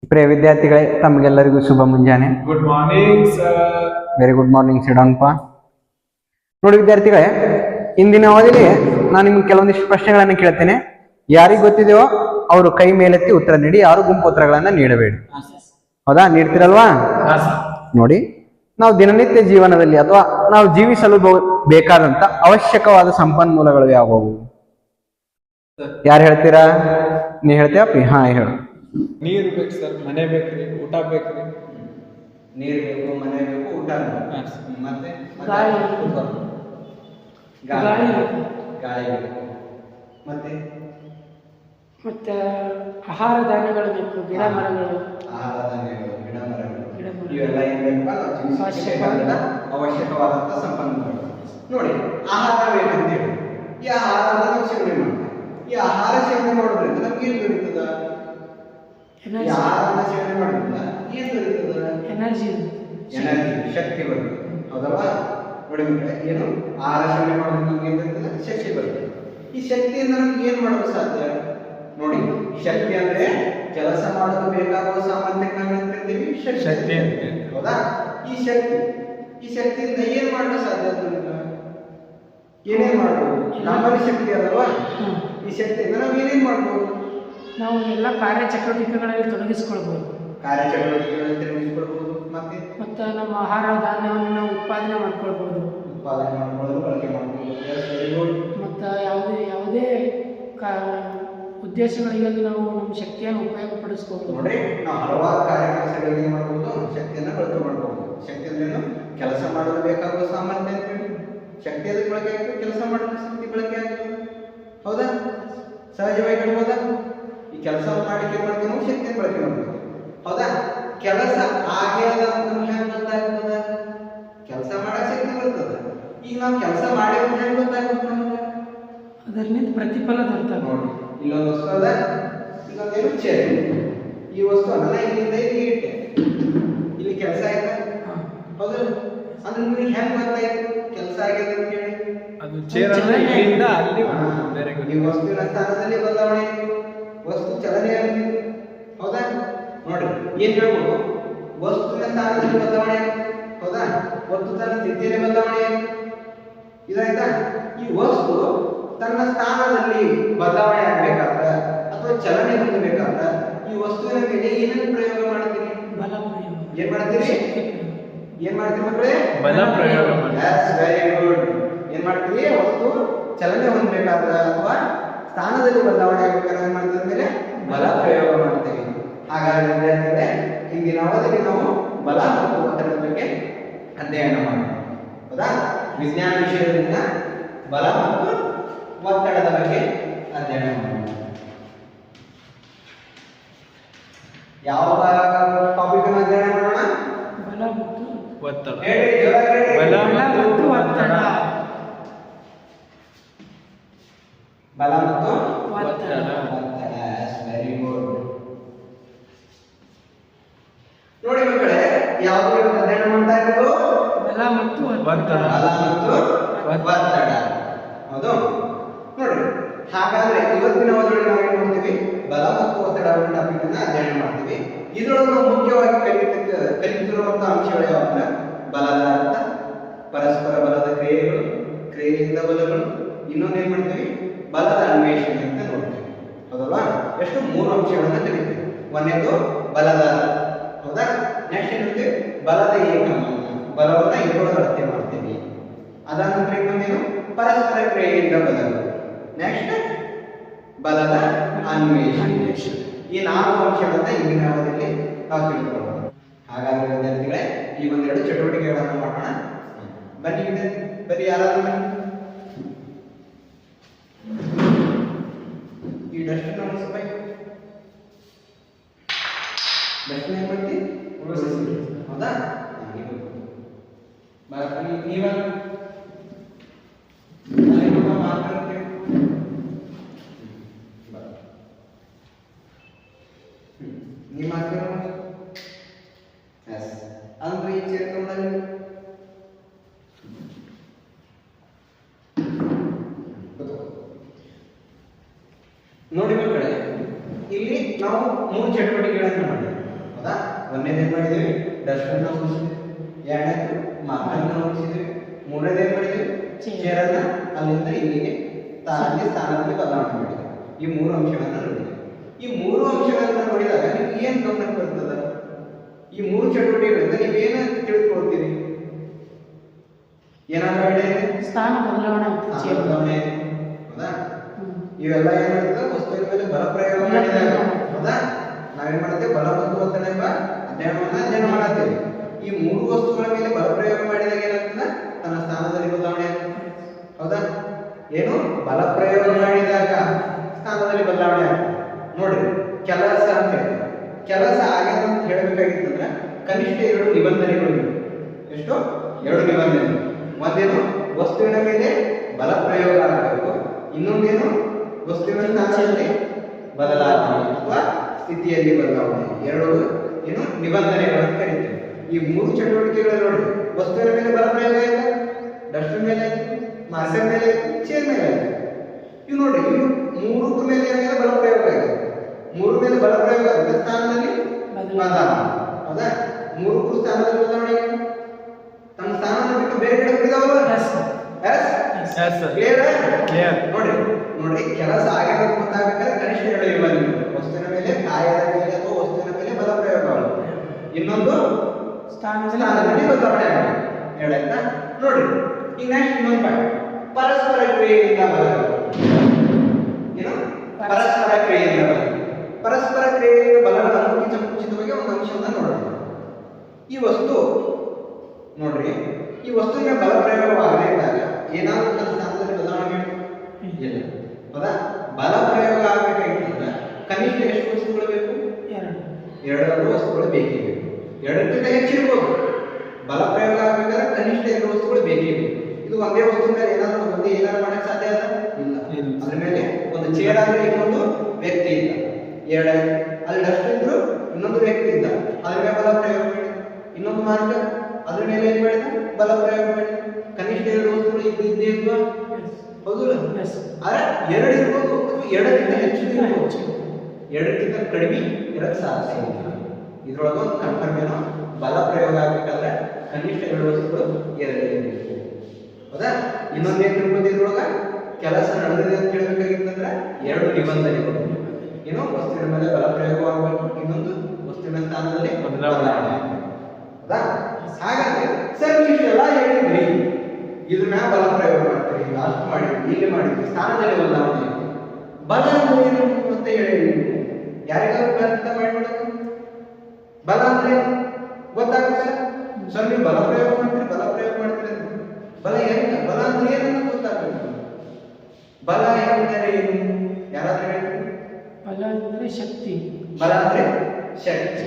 ಪ್ರಿಯ ವಿದ್ಯಾರ್ಥಿಗಳೇ, ತಮಗೆಲ್ಲರಿಗೂ ಶುಭ ಮುಂಜಾನೆ. Good morning sir. Very good morning. ಸಿಡಾನ್ಪ. ನೋಡಿ ವಿದ್ಯಾರ್ಥಿಗಳೇ, ಇಂದಿನ ಅವಧಿಗೆ ನಾನು ನಿಮ್ಗೆ ಕೆಲವೊಂದಿಷ್ಟು ಪ್ರಶ್ನೆಗಳನ್ನು ಕೇಳ್ತೇನೆ. ಯಾರಿಗೆ ಗೊತ್ತಿದೆಯೋ ಅವರು ಕೈ ಮೇಲೆತ್ತಿ ಉತ್ತರ ನೀಡಿ. ಯಾರು ಗುಂಪು ಉತ್ತರಗಳನ್ನ ನೀಡಬೇಡಿ. ಹೌದಾ? ನೀಡ್ತಿರಲ್ವಾ? ನೋಡಿ, ನಾವು ದಿನನಿತ್ಯ ಜೀವನದಲ್ಲಿ ಅಥವಾ ನಾವು ಜೀವಿಸಲು ಬೇಕಾದಂತ ಅವಶ್ಯಕವಾದ ಸಂಪನ್ಮೂಲಗಳು ಯಾವುವು? ಯಾರು ಹೇಳ್ತೀರಾ? ನೀ ಹೇಳ್ತೀಯ ಅಪ್ಪಿ? ಹಾ, ಹೇಳು. ನೀರು ಬೇಕು ಸರ್, ಮನೆ ಬೇಕ್ರಿ, ಊಟ ಬೇಕ್ರಿ. ನೀರು ಬೇಕು, ಮನೆ ಬೇಕು, ಊಟ ಬೇಕು. ಮತ್ತೆ ಗಾಳಿ ಬೇಕು. ಮತ್ತೆ ಆಹಾರ ಧಾನ್ಯಗಳು ಬೇಕು, ಗಿಡ ಮರಗಳು. ಆಹಾರ ಧಾನ್ಯಗಳು, ಗಿಡ ಮರಗಳು, ಇವೆಲ್ಲ ಏನ್ ಬೇಕಲ್ಲ ಅವಶ್ಯಕವಾದಂತ ಸಂಪನ್ಮೂಲಗಳು. ನೋಡಿ, ಆಹಾರ ಬೇಕಂತ ಹೇಳಿ ಈ ಆಹಾರವನ್ನು ನಾವು ಸೇವನೆ ಮಾಡ್ತೀವಿ. ಈ ಆಹಾರ ಸೇವನೆ ಮಾಡೋದ್ರಿಂದ ನಮ್ಗೆ ಏನ್ ದೊರೀತದ? ಆಹಾರವನ್ನು ಸೇವನೆ ಮಾಡೋದ್ರಿಂದ ಏನ್ ದೊರೀತದ? ಎನರ್ಜಿ, ಶಕ್ತಿ ಬರ್ತದೆ. ಹೌದಲ್ವಾ? ನೋಡಿ ಮಕ್ಕಳೇ, ಏನು ಆಹಾರ ಸೇವನೆ ಮಾಡೋದ್ರಿಂದ ನಮ್ಗೆ ಏನ್ ದೊರೀತದ? ಶಕ್ತಿ ಬರ್ತದೆ. ಈ ಶಕ್ತಿಯಿಂದ ನಮ್ಗೆ ಏನ್ ಮಾಡಲು ಸಾಧ್ಯ? ನೋಡಿ, ಶಕ್ತಿ ಅಂದ್ರೆ ಕೆಲಸ ಮಾಡಲು ಬೇಕಾಗುವ ಸಾಮರ್ಥ್ಯಕ್ಕೆ ನಾವು ಏನ್ ಕರಿತೀವಿ? ಶಕ್ತಿ. ಹೌದಾ? ಈ ಶಕ್ತಿಯಿಂದ ಏನ್ ಮಾಡಲು ಸಾಧ್ಯ? ಏನೇನ್ ಮಾಡ್ಬೋದು? ನಮ್ಮಲ್ಲಿ ಶಕ್ತಿ ಅದಲ್ವಾ? ಈ ಶಕ್ತಿಯಿಂದ ನಾವು ಏನೇನ್ ಮಾಡ್ಬೋದು? ನಾವು ಎಲ್ಲ ಕಾರ್ಯಚಟುವಟಿಕೆಗಳಲ್ಲಿ ತೊಡಗಿಸಿಕೊಳ್ಬಹುದು. ಮತ್ತೆ ನಮ್ಮ ಆಹಾರ ಧಾನ್ಯವನ್ನು ನಾವು ಉತ್ಪಾದನೆ ಮಾಡ್ಕೊಳ್ಬಹುದು. ಬಳಕೆ ಮಾಡ್ಬೋದು. ಮತ್ತು ಯಾವುದೇ ಉದ್ದೇಶಗಳಿಗಾಗಿ ನಾವು ನಮ್ಮ ಶಕ್ತಿಯನ್ನು ಉಪಯೋಗಪಡಿಸ್ಕೋಬಹುದು. ನೋಡಿ, ನಾವು ಹಲವಾರು ಕಾರ್ಯಕೆಲಸಗಳಿಗೆ ಏನು ಮಾಡ್ಬೋದು? ಶಕ್ತಿಯನ್ನು ಬಳಕೆ ಮಾಡ್ಬೋದು. ಶಕ್ತಿ ಅಂದ್ರೇನು? ಕೆಲಸ ಮಾಡಲು ಬೇಕಾಗುವ ಸಾಮರ್ಥ್ಯ ಅಂತ ಹೇಳಿ. ಶಕ್ತಿ ಅದಕ್ಕೆ ಬಳಕೆ ಆಗ್ತದೆ, ಕೆಲಸ ಮಾಡಲು ಶಕ್ತಿ ಬಳಕೆ ಆಗ್ತದೆ. ಹೌದಾ? ಸಹಜವಾಗಿ ಹೇಳ್ಬೋದಾ? ಈ ಕೆಲಸ ಮಾಡಲಿಕ್ಕೆ ಬಳಕೆ ನಾವು ಶಕ್ತಿಯನ್ನು ಬಳಕೆ ಮಾಡ್ಬೋದು. ಹೌದಾ? ಕೆಲಸ ಆಗ್ಯದ ನಮ್ಗೆ ಹೆಂಗ್ ಗೊತ್ತಾಗ್ತದ? ಕೆಲಸ ಮಾಡಕ್ ಶಕ್ತಿ ಬರ್ತದ. ಈಗ ನಾವು ಕೆಲಸ ಮಾಡಿ ಹೆಂಗ್ ಗೊತ್ತಾಗ್ತದೆ ನಮ್ಗೆ? ಅದರಿಂದ ಪ್ರತಿಫಲ ದೊರೆತದ. ನೋಡಿ, ಇಲ್ಲೊಂದು ವಸ್ತು ಅದ, ಇಲ್ಲೊಂದೇನು ಚೇರ್. ಈ ವಸ್ತುವನ್ನ ಇಲ್ಲಿಂದ ಇಲ್ಲಿ ಇಟ್ಟೆ, ಇಲ್ಲಿ ಕೆಲಸ ಆಯ್ತಾ? ಹೌದು. ಅಂದ್ರೆ ನಿಮಗೆ ಹೆಂಗ್ ಗೊತ್ತಾಯ್ತು ಕೆಲಸ ಆಗಿದೆ ಅಂತ ಹೇಳಿ? ಅದು ಚೇರ್ ಇಲ್ಲಿಂದ ಅಲ್ಲಿ ಬೇರೆ ಈ ವಸ್ತುವಿನ ಸ್ಥಾನದಲ್ಲಿ ಬದಲಾವಣೆ ಆಯ್ತು, ವಸ್ತು ಚಲನೆ ಆಗಿದೆ. ಹೌದಾ? ನೋಡಿ, ಏನ್ ಹೇಳ್ಬೋದು? ವಸ್ತುವಿನ ಸ್ಥಾನದಲ್ಲಿ ಬದಲಾವಣೆ ಆಯ್ತು. ಹೌದಾ? ವಸ್ತು ತನ್ನ ಸ್ಥಿತಿಯಲ್ಲಿ ಬದಲಾವಣೆ ಆಯ್ತು. ಇದಾಯ್ತಾ? ಈ ವಸ್ತು ತನ್ನ ಸ್ಥಾನದಲ್ಲಿ ಬದಲಾವಣೆ ಆಗ್ಬೇಕಾದ್ರ ಅಥವಾ ಚಲನೆ ಹೊಂದಬೇಕಾದ್ರ ಈ ವಸ್ತುವಿನ ಮೇಲೆ ಏನೇನು ಪ್ರಯೋಗ ಮಾಡ್ತೀರಿ? ಬಲ ಪ್ರಯೋಗ. ಏನ್ ಮಾಡ್ತೀರಿ ಮಕ್ಕಳೇ? ಬಲ ಪ್ರಯೋಗ. Very good. ಏನ್ ಮಾಡ್ತೀವಿ? ವಸ್ತು ಚಲನೆ ಹೊಂದಬೇಕಾದ್ರ ಅಥವಾ ಸ್ಥಾನದಲ್ಲಿ ಬದಲಾವಣೆ ಆಗ್ಬೇಕಾದ್ರೆ ಏನ್ ಮಾಡ್ತೀವಿ? ಮೇಲೆ ಬಲ ಪ್ರಯೋಗ ಮಾಡ್ತೀವಿ. ಹಾಗಾದ್ರೆ ವಿದ್ಯಾರ್ಥಿಗಳೇ, ಇಂದಿನ ಅವಧಿಯಲ್ಲಿ ನಾವು ಬಲ ಮತ್ತು ಒತ್ತಡದ ಬಗ್ಗೆ ಅಧ್ಯಯನ ಮಾಡೋಣ. ಹೌದಾ? ವಿಜ್ಞಾನ ವಿಷಯದಿಂದ ಬಲ ಮತ್ತು ಒತ್ತಡದ ಬಗ್ಗೆ ಅಧ್ಯಯನ ಮಾಡೋಣ. ಯಾವ ಟಾಪಿಕ್ ಅನ್ನು ಅಧ್ಯಯನ ಮಾಡೋಣ? ಬಲ ಮತ್ತು ಒತ್ತಡ. ಬಲ ಮತ್ತು ಒತ್ತಡ. ಬಲ ಮತ್ತು ಒತ್ತಡ. Very good. ನೋಡಿ ಮಕ್ಕಳೇ, ಯಾವುದು ಅಧ್ಯಯನ ಮಾಡ್ತಾ ಇರೋದು? ಬಲ ಮತ್ತು ಒತ್ತಡ. ಬಲ ಮತ್ತು ಒತ್ತಡ. ಹೌದು. ನೋಡಿ, ಹಾಗಾದ್ರೆ ಇವತ್ತಿನ ಅವಧಿಯಲ್ಲಿ ನಾವು ಏನ್ ಮಾಡ್ತೀವಿ? ಬಲ ಮತ್ತು ಒತ್ತಡ ಟಾಪಿಕ್ ಅನ್ನ ಅಧ್ಯಯನ ಮಾಡ್ತೀವಿ. ಇದರೊಳಗೆ ನಾವು ಮುಖ್ಯವಾಗಿ ಕಲಿತಿರುವಂತಹ ಅಂಶಗಳು ಯಾವಂದ್ರೆ ಬಲದ ಅರ್ಥ, ಪರಸ್ಪರ ಬಲದ ಕ್ರಿಯೆಗಳು, ಕ್ರಿಯೆಯಿಂದ ಬಲಗಳು, ಇನ್ನೊಂದು ಏನ್ ಮಾಡ್ತೀವಿ? ಬಲದ ಅನ್ವೇಷಣೆ ಅಂತ ನೋಡ್ತೀವಿ. ಹೌದಲ್ವಾ? ಎಷ್ಟು? 3 ಅಂಶಗಳನ್ನ ಕಲಿತೀವಿ. ಒಂದೇದು ಬಲದ, ಹೌದಾ? ನೆಕ್ಸ್ಟ್ ಏನಿರುತ್ತೆ? ಬಲದ ಏಕಮಾನ, ಬಲವನ್ನ ಇದರೊಳಗೆ ಅಳತೆ ಮಾಡ್ತೀವಿ. ಅದಾದ ನಂತರ ಇನ್ನೊಂದೇನು? ಪರಸ್ಪರ ಕ್ರಿಯೆಯಿಂದ ಬಲಗಳು. ನೆಕ್ಸ್ಟ್ ಬಲದ ಅನ್ವೇಷಣೆ. ಈ 4 ಅಂಶಗಳನ್ನ ಇಂದಿನ ಅವಧಿಯಲ್ಲಿ ನಾವು ತಿಳ್ಕೊಳ್ಳೋಣ. ಹಾಗಾದ್ರೆ ವಿದ್ಯಾರ್ಥಿಗಳೇ, ಈ ಒಂದೆರಡು ಚಟುವಟಿಕೆಗಳನ್ನು ಮಾಡೋಣ. ಬನ್ನಿ ಬರೀ ಯಾರಾದ್ರೂ ಬನ್ನಿ. ಈ ಡಸ್ಟ್ ಉಳಿಸ್ಬೇಕು. ಡಸ್ಟ್ ಏನ್ ಮಾಡ್ತಿ? ಉಳಿಸ್ತೀವಿ. ಹೌದಾ? ನೀವ ನಿಮ್ಮ ಅಂದ್ರೆ ಈ ಚೇರ್ಕೊಂಡಲ್ಲಿ ನೋಡಿ ಮಕ್ಕಳೇ, ಇಲ್ಲಿ ನಾವು 3 ಚಟುವಟಿಕೆಗಳನ್ನು ಮಾಡಿದ್ವಿ. ಹೌದಾ? ಒಂದನೇದು ಏನ್ ಮಾಡಿದ್ವಿ? ಡಸ್ಟನ್ನ ಉಳಿಸಿದ್ವಿ. ಎರಡನೇದು ಮಾರ್ಕರ್ನ ಉಳಿಸಿದ್ವಿ. ಮೂರನೇದು ಏನ್ ಮಾಡಿದ್ವಿ? ಚೇರನ್ನ ಅಲ್ಲಿಂದ ಇಲ್ಲಿಗೆ ಅಲ್ಲಿ ಸ್ಥಾನದಲ್ಲಿ ಬದಲಾವಣೆ ಮಾಡಿದ್ವಿ. ಈ ಮೂರು ಅಂಶಗಳನ್ನ ನೋಡಿದ್ವಿ. ಈ ಮೂರು ಅಂಶಗಳನ್ನ ನೋಡಿದಾಗ ನೀವು ಏನ್ ಗಮನಕ್ಕೆ ಬರ್ತದ? ಈ ಮೂರು ಚಟುವಟಿಕೆಗಳಿಂದ ನೀವೇನ ತಿಳ್ಕೊಳ್ತೀರಿ? ಏನಾದ್ರೂ ಐಡಿಯಾ ಇದೆ? ಸ್ಥಾನ ಬದಲಾವಣೆ ಸ್ಥಾನ ಬದಲಾವಣೆ, ಹೌದಾ? ಇವೆಲ್ಲ ಏನಾಗ್ತದೆ? ವಸ್ತುವಿನ ಮೇಲೆ ಬಲ ಪ್ರಯೋಗ ಮಾಡಿದಾಗ, ಹೌದಾ? ನಾವೇನ್ ಮಾಡ್ತೇವೆ? ಬಲ ಮತ್ತು ಒತ್ತಡ ಎಂಬ ಅಧ್ಯಯನ ಮಾಡತ್ತೇವೆ. ಈ ಮೂರು ವಸ್ತುಗಳ ಮೇಲೆ ಬಲ ಪ್ರಯೋಗ ಮಾಡಿದಾಗ ಏನಾಗ್ತದೆ? ತನ್ನ ಸ್ಥಾನದಲ್ಲಿ ಬದಲಾವಣೆ ಆಗ್ತದೆ, ಹೌದಾ? ಏನು? ಬಲ ಪ್ರಯೋಗ ಮಾಡಿದಾಗ ಸ್ಥಾನದಲ್ಲಿ ಬದಲಾವಣೆ ಆಗ್ತದೆ. ನೋಡ್ರಿ, ಕೆಲಸ ಅಂತ ಹೇಳಿ ಕೆಲಸ ಆಗ್ಯದ ಅಂತ ಹೇಳಬೇಕಾಗಿತ್ತಂದ್ರೆ ಕನಿಷ್ಠ 2 ನಿಬಂಧನೆಗಳು. ಎಷ್ಟು? 2 ನಿಬಂಧನೆ. ಒಂದೇನು? ವಸ್ತುವಿನ ಮೇಲೆ ಬಲ ಪ್ರಯೋಗ ಆಗಬೇಕು. ಇನ್ನೊಂದೇನು? ವಸ್ತುವಿನ ಸ್ಥಾನದಲ್ಲಿ ಬದಲಾವಣೆ ಅಥವಾ ಸ್ಥಿತಿಯಲ್ಲಿ ಬದಲಾವಣೆ. ಎರಡು ಏನು? ನಿಬಂಧನೆಗಳನ್ನು ಕರೀತೇವೆ. ಈ ಮೂರು ಚಟುವಟಿಕೆಗಳು ನೋಡಿ, ವಸ್ತುವಿನ ಮೇಲೆ ಬಲ ಪ್ರಯೋಗ ಆಯ್ತಾ? ಡಸ್ಟರ್ ಮೇಲೆ ಆಯ್ತು, ಮಾರ್ಕರ್ ಮೇಲೆ ಆಯ್ತು, ಚೇರ್ ಮೇಲೆ ಆಯ್ತು. ಇವು ನೋಡಿ, ಇವು ಮೂರು ಮೇಲೆ ಏನಾಗಿದೆ? ಬಲ ಪ್ರಯೋಗ ಆಗಿದೆ. ಮೂರು ಮೇಲೆ ಬಲ ಪ್ರಯೋಗ ಆಗಿದೆ, ಸ್ಥಾನದಲ್ಲಿ ಬದಲಾವಣೆ, ಹೌದಾ? ಮೂರು ಸ್ಥಾನದಲ್ಲಿ ಬದಲಾವಣೆ ತಮ್ಮ ಸ್ಥಾನವನ್ನು ಬಿಟ್ಟು ಬೇರೆ ಕಡೆ ಹೋಗಿದಾವಲ್ಲ? ನೋಡಿ, ಕೆಲಸ ಆಗ್ಯದ ಗೊತ್ತಾಗಬೇಕಾದ್ರೆ ಕನಿಷ್ಠ 2 ನಿಬಂಧನೆಗಳು. ವಸ್ತುವಿನ ಮೇಲೆ, ಕಾಯದ ಮೇಲೆ ಅಥವಾ ವಸ್ತುವಿನ ಮೇಲೆ ಬಲ ಪ್ರಯೋಗ ಆಗುತ್ತೆ. ಇನ್ನೊಂದು ಸ್ಥಾನದಲ್ಲಿ ಬದಲಾವಣೆ ಆಗುತ್ತೆ. ಹೇಳಾಯ್ತಾ? ನೋಡಿ, ಈಗ ನೆಕ್ಸ್ಟ್ ಇನ್ನೊಂದು ಪಾಯಿಂಟ್, ಪರಸ್ಪರ ಕ್ರಿಯೆಯಿಂದ ಬಲ. ಏನು? ಪರಸ್ಪರ ಕ್ರಿಯೆಯಿಂದ ಬಲ. ಪರಸ್ಪರ ಕ್ರಿಯೆಯ ಬಲಗಳ ಮುಂಚಿತವಾಗಿ ಒಂದು ಅಂಶವನ್ನ ನೋಡೋಣ. ಈ ವಸ್ತು ನೋಡ್ರಿ, ಈ ವಸ್ತುವಿನ ಬಲ ಪ್ರಯೋಗವಾಗಲಿದ್ದಾಗ ಏನಾದರೂ ತನ್ನ ಸ್ಥಾನದಲ್ಲಿ ಬದಲಾವಣೆ ಇಲ್ಲ, ಹೌದಾ? ಬಲ ಪ್ರಯೋಗ ಆಗಬೇಕಾಗಿತ್ತಂದ್ರೆ ಕನಿಷ್ಠ ಎಷ್ಟು ವಸ್ತುಗಳು ಬೇಕು? 2 ವಸ್ತುಗಳು ಬೇಕೇ ಬೇಕು. 2ಕ್ಕಿಂತ ಹೆಚ್ಚಿರ್ಬೋದು. ಬಲ ಪ್ರಯೋಗ ಆಗಬೇಕಾದ್ರೆ ಕನಿಷ್ಠ 2 ವಸ್ತುಗಳು ಬೇಕೇ ಬೇಕು. ಇದು ಒಂದೇ ವಸ್ತು ಮೇಲೆ ಏನಾದ್ರು ಮಾಡಕ್ ಸಾಧ್ಯ ಅದ? ಇಲ್ಲ. ಅದ್ರ ಮೇಲೆ ಒಂದು ಚೇರ್ ಆದ್ರೆ ಇನ್ನೊಂದು ವ್ಯಕ್ತಿ ಇದ್ದ, ಅಲ್ಲಿ ಡಸ್ಟ್ ಇದ್ರು ಇನ್ನೊಂದು ವ್ಯಕ್ತಿ ಇದ್ದ, ಅದ್ರ ಮೇಲೆ ಬಲ ಪ್ರಯೋಗ ಮಾಡಿ. ಇನ್ನೊಂದು ಮಾರ್ಗ ಅದ್ರ ಮೇಲೆ ಏನ್ ಮಾಡಿದ? ಬಲ ಪ್ರಯೋಗ ಮಾಡಿ. ಕನಿಷ್ಠ 2 ವಸ್ತುಗಳು ಇದ್ದೇ ಇದ್ವಾ? ಹೌದಲ್ಲ? ಆದ್ರೆ 2 ಇರ್ಬೋದು, 2ಕ್ಕಿಂತ ಹೆಚ್ಚು ಇರ್ಬೋದು, 2ಕ್ಕಿಂತ ಕಡಿಮೆ ಇರಕ್ ಸಾಧ್ಯ ಇಲ್ಲ. ಇದ್ರೊಳಗೆ ಒಂದು ಕನ್ಫರ್ಮ್ ಏನೋ, ಬಲ ಪ್ರಯೋಗ ಆಗ್ಬೇಕಾದ್ರೆ ಕನಿಷ್ಠ 2 ವಸ್ತುಗಳು ಇರಲೇಬೇಕು, ಹೌದಾ? ಇನ್ನೊಂದೇನ್ ತಿಳ್ಕೊಂಡು ಇದ್ರೊಳಗ ಕೆಲಸ ನಡೆದಿದೆ ಅಂತ ಹೇಳ್ಬೇಕಾಗಿತ್ತಂದ್ರೆ 2 ನಿಬಂಧನೆಗಳು. ಏನು? ವಸ್ತುವಿನ ಮೇಲೆ ಬಲ ಪ್ರಯೋಗವಾಗಬೇಕು, ಇನ್ನೊಂದು ವಸ್ತುವಿನ ಸ್ಥಾನದಲ್ಲಿ ಬದಲಾವಣೆ, ಹೌದಾ? ಹಾಗಾದ್ರೆ ಸರ್ ಇಷ್ಟೆಲ್ಲ ಹೇಳಿದ್ರಿ, ಇದನ್ನ ಬಲ ಪ್ರಯೋಗ ಮಾಡ್ತೀರಿ, ಲಾಸ್ಟ್ ಮಾಡಿದ್ರಿ, ಇಲ್ಲಿ ಮಾಡಿದ್ರಿ, ಸ್ಥಾನದಲ್ಲಿ ಬದಲಾವಣೆ. ಬಲ ಅಂದ್ರೆ ಏನು ಅಂತ ಹೇಳಿ ಯಾರಿಗಾದ್ರು ಅರ್ಥ ಮಾಡ್ಬಿಡೋದು? ಬಲ ಅಂದ್ರೆ ಗೊತ್ತಾಗುತ್ತೆ ಸರ್, ನೀವು ಬಲ ಪ್ರಯೋಗ ಮಾಡ್ತೀರಿ, ಬಲ ಪ್ರಯೋಗ ಮಾಡ್ತೀರಿ ಅಂತ. ಬಲ ಏನು? ಬಲ ಅಂದ್ರೆ ಏನನ್ನ ಗೊತ್ತಾಗಬೇಕು. ಬಲ ಎಂದರೆ ಏನು? ಯಾರಾದ್ರೂ ಹೇಳ್ತೀರಿ? ಬಲ ಅಂದ್ರೆ ಶಕ್ತಿ. ಬಲ ಅಂದ್ರೆ ಶಕ್ತಿ.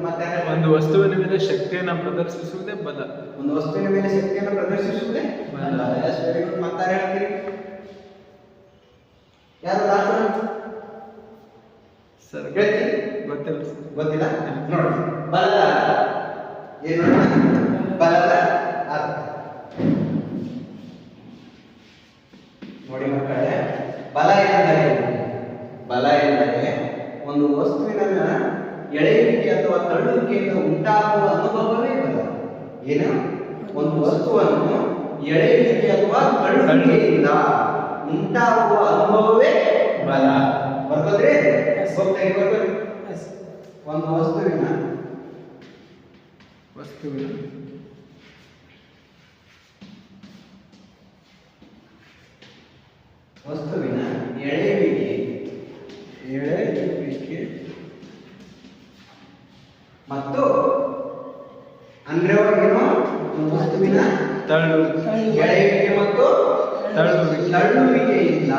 ಮತ್ತೆ ಒಂದು ವಸ್ತುವಿನ ಮೇಲೆ ಶಕ್ತಿಯನ್ನು ಪ್ರದರ್ಶಿಸುವುದೇ ಬಲ. ಒಂದು ವಸ್ತುವಿನ ಮೇಲೆ ಶಕ್ತಿಯನ್ನು ಪ್ರದರ್ಶಿಸುವುದೇ ಬಲ. ಮತ್ತೆ ಹೇಳ್ತೀರಿ? ಯಾರು ಲಾಸ್ಟ್ ಸರ್ ಹೇಳ್ತೀರಿ? ಗೊತ್ತಿಲ್ಲ ಸರ್. ಗೊತ್ತಿಲ್ಲ? ನೋಡಿ, ಬಲದ ಏನು? ಬಲದ ಅರ್ಥ ನೋಡಿ ಮಕ್ಕಳೇ, ಬಲ ಎಂದರೆ ಬಲ ಎಂದರೆ ಒಂದು ವಸ್ತುವಿನ ಎಳೆಯುವಿಕೆ ಅಥವಾ ತಳ್ಳುವಿಕೆಯಿಂದ ಉಂಟಾಗುವ ಅನುಭವವೇ ಬಲ. ಏನು? ಒಂದು ವಸ್ತುವನ್ನು ಎಳೆಯುವಿಕೆ ಅಥವಾ ತಳ್ಳುವಿಕೆಯಿಂದ ಉಂಟಾಗುವ ಅನುಭವವೇ ಬಲ. ಬರ್ತದ್ರಿ? ಒಂದು ವಸ್ತುವಿನ ಎಳೆಯುವಿಕೆ ಮತ್ತು ಅಂದ್ರೆ ಏನು? ವಸ್ತುವಿನ ಎಳೆಯುವಿಕೆ ಮತ್ತು ತಳ್ಳುವಿಕೆಯಿಂದ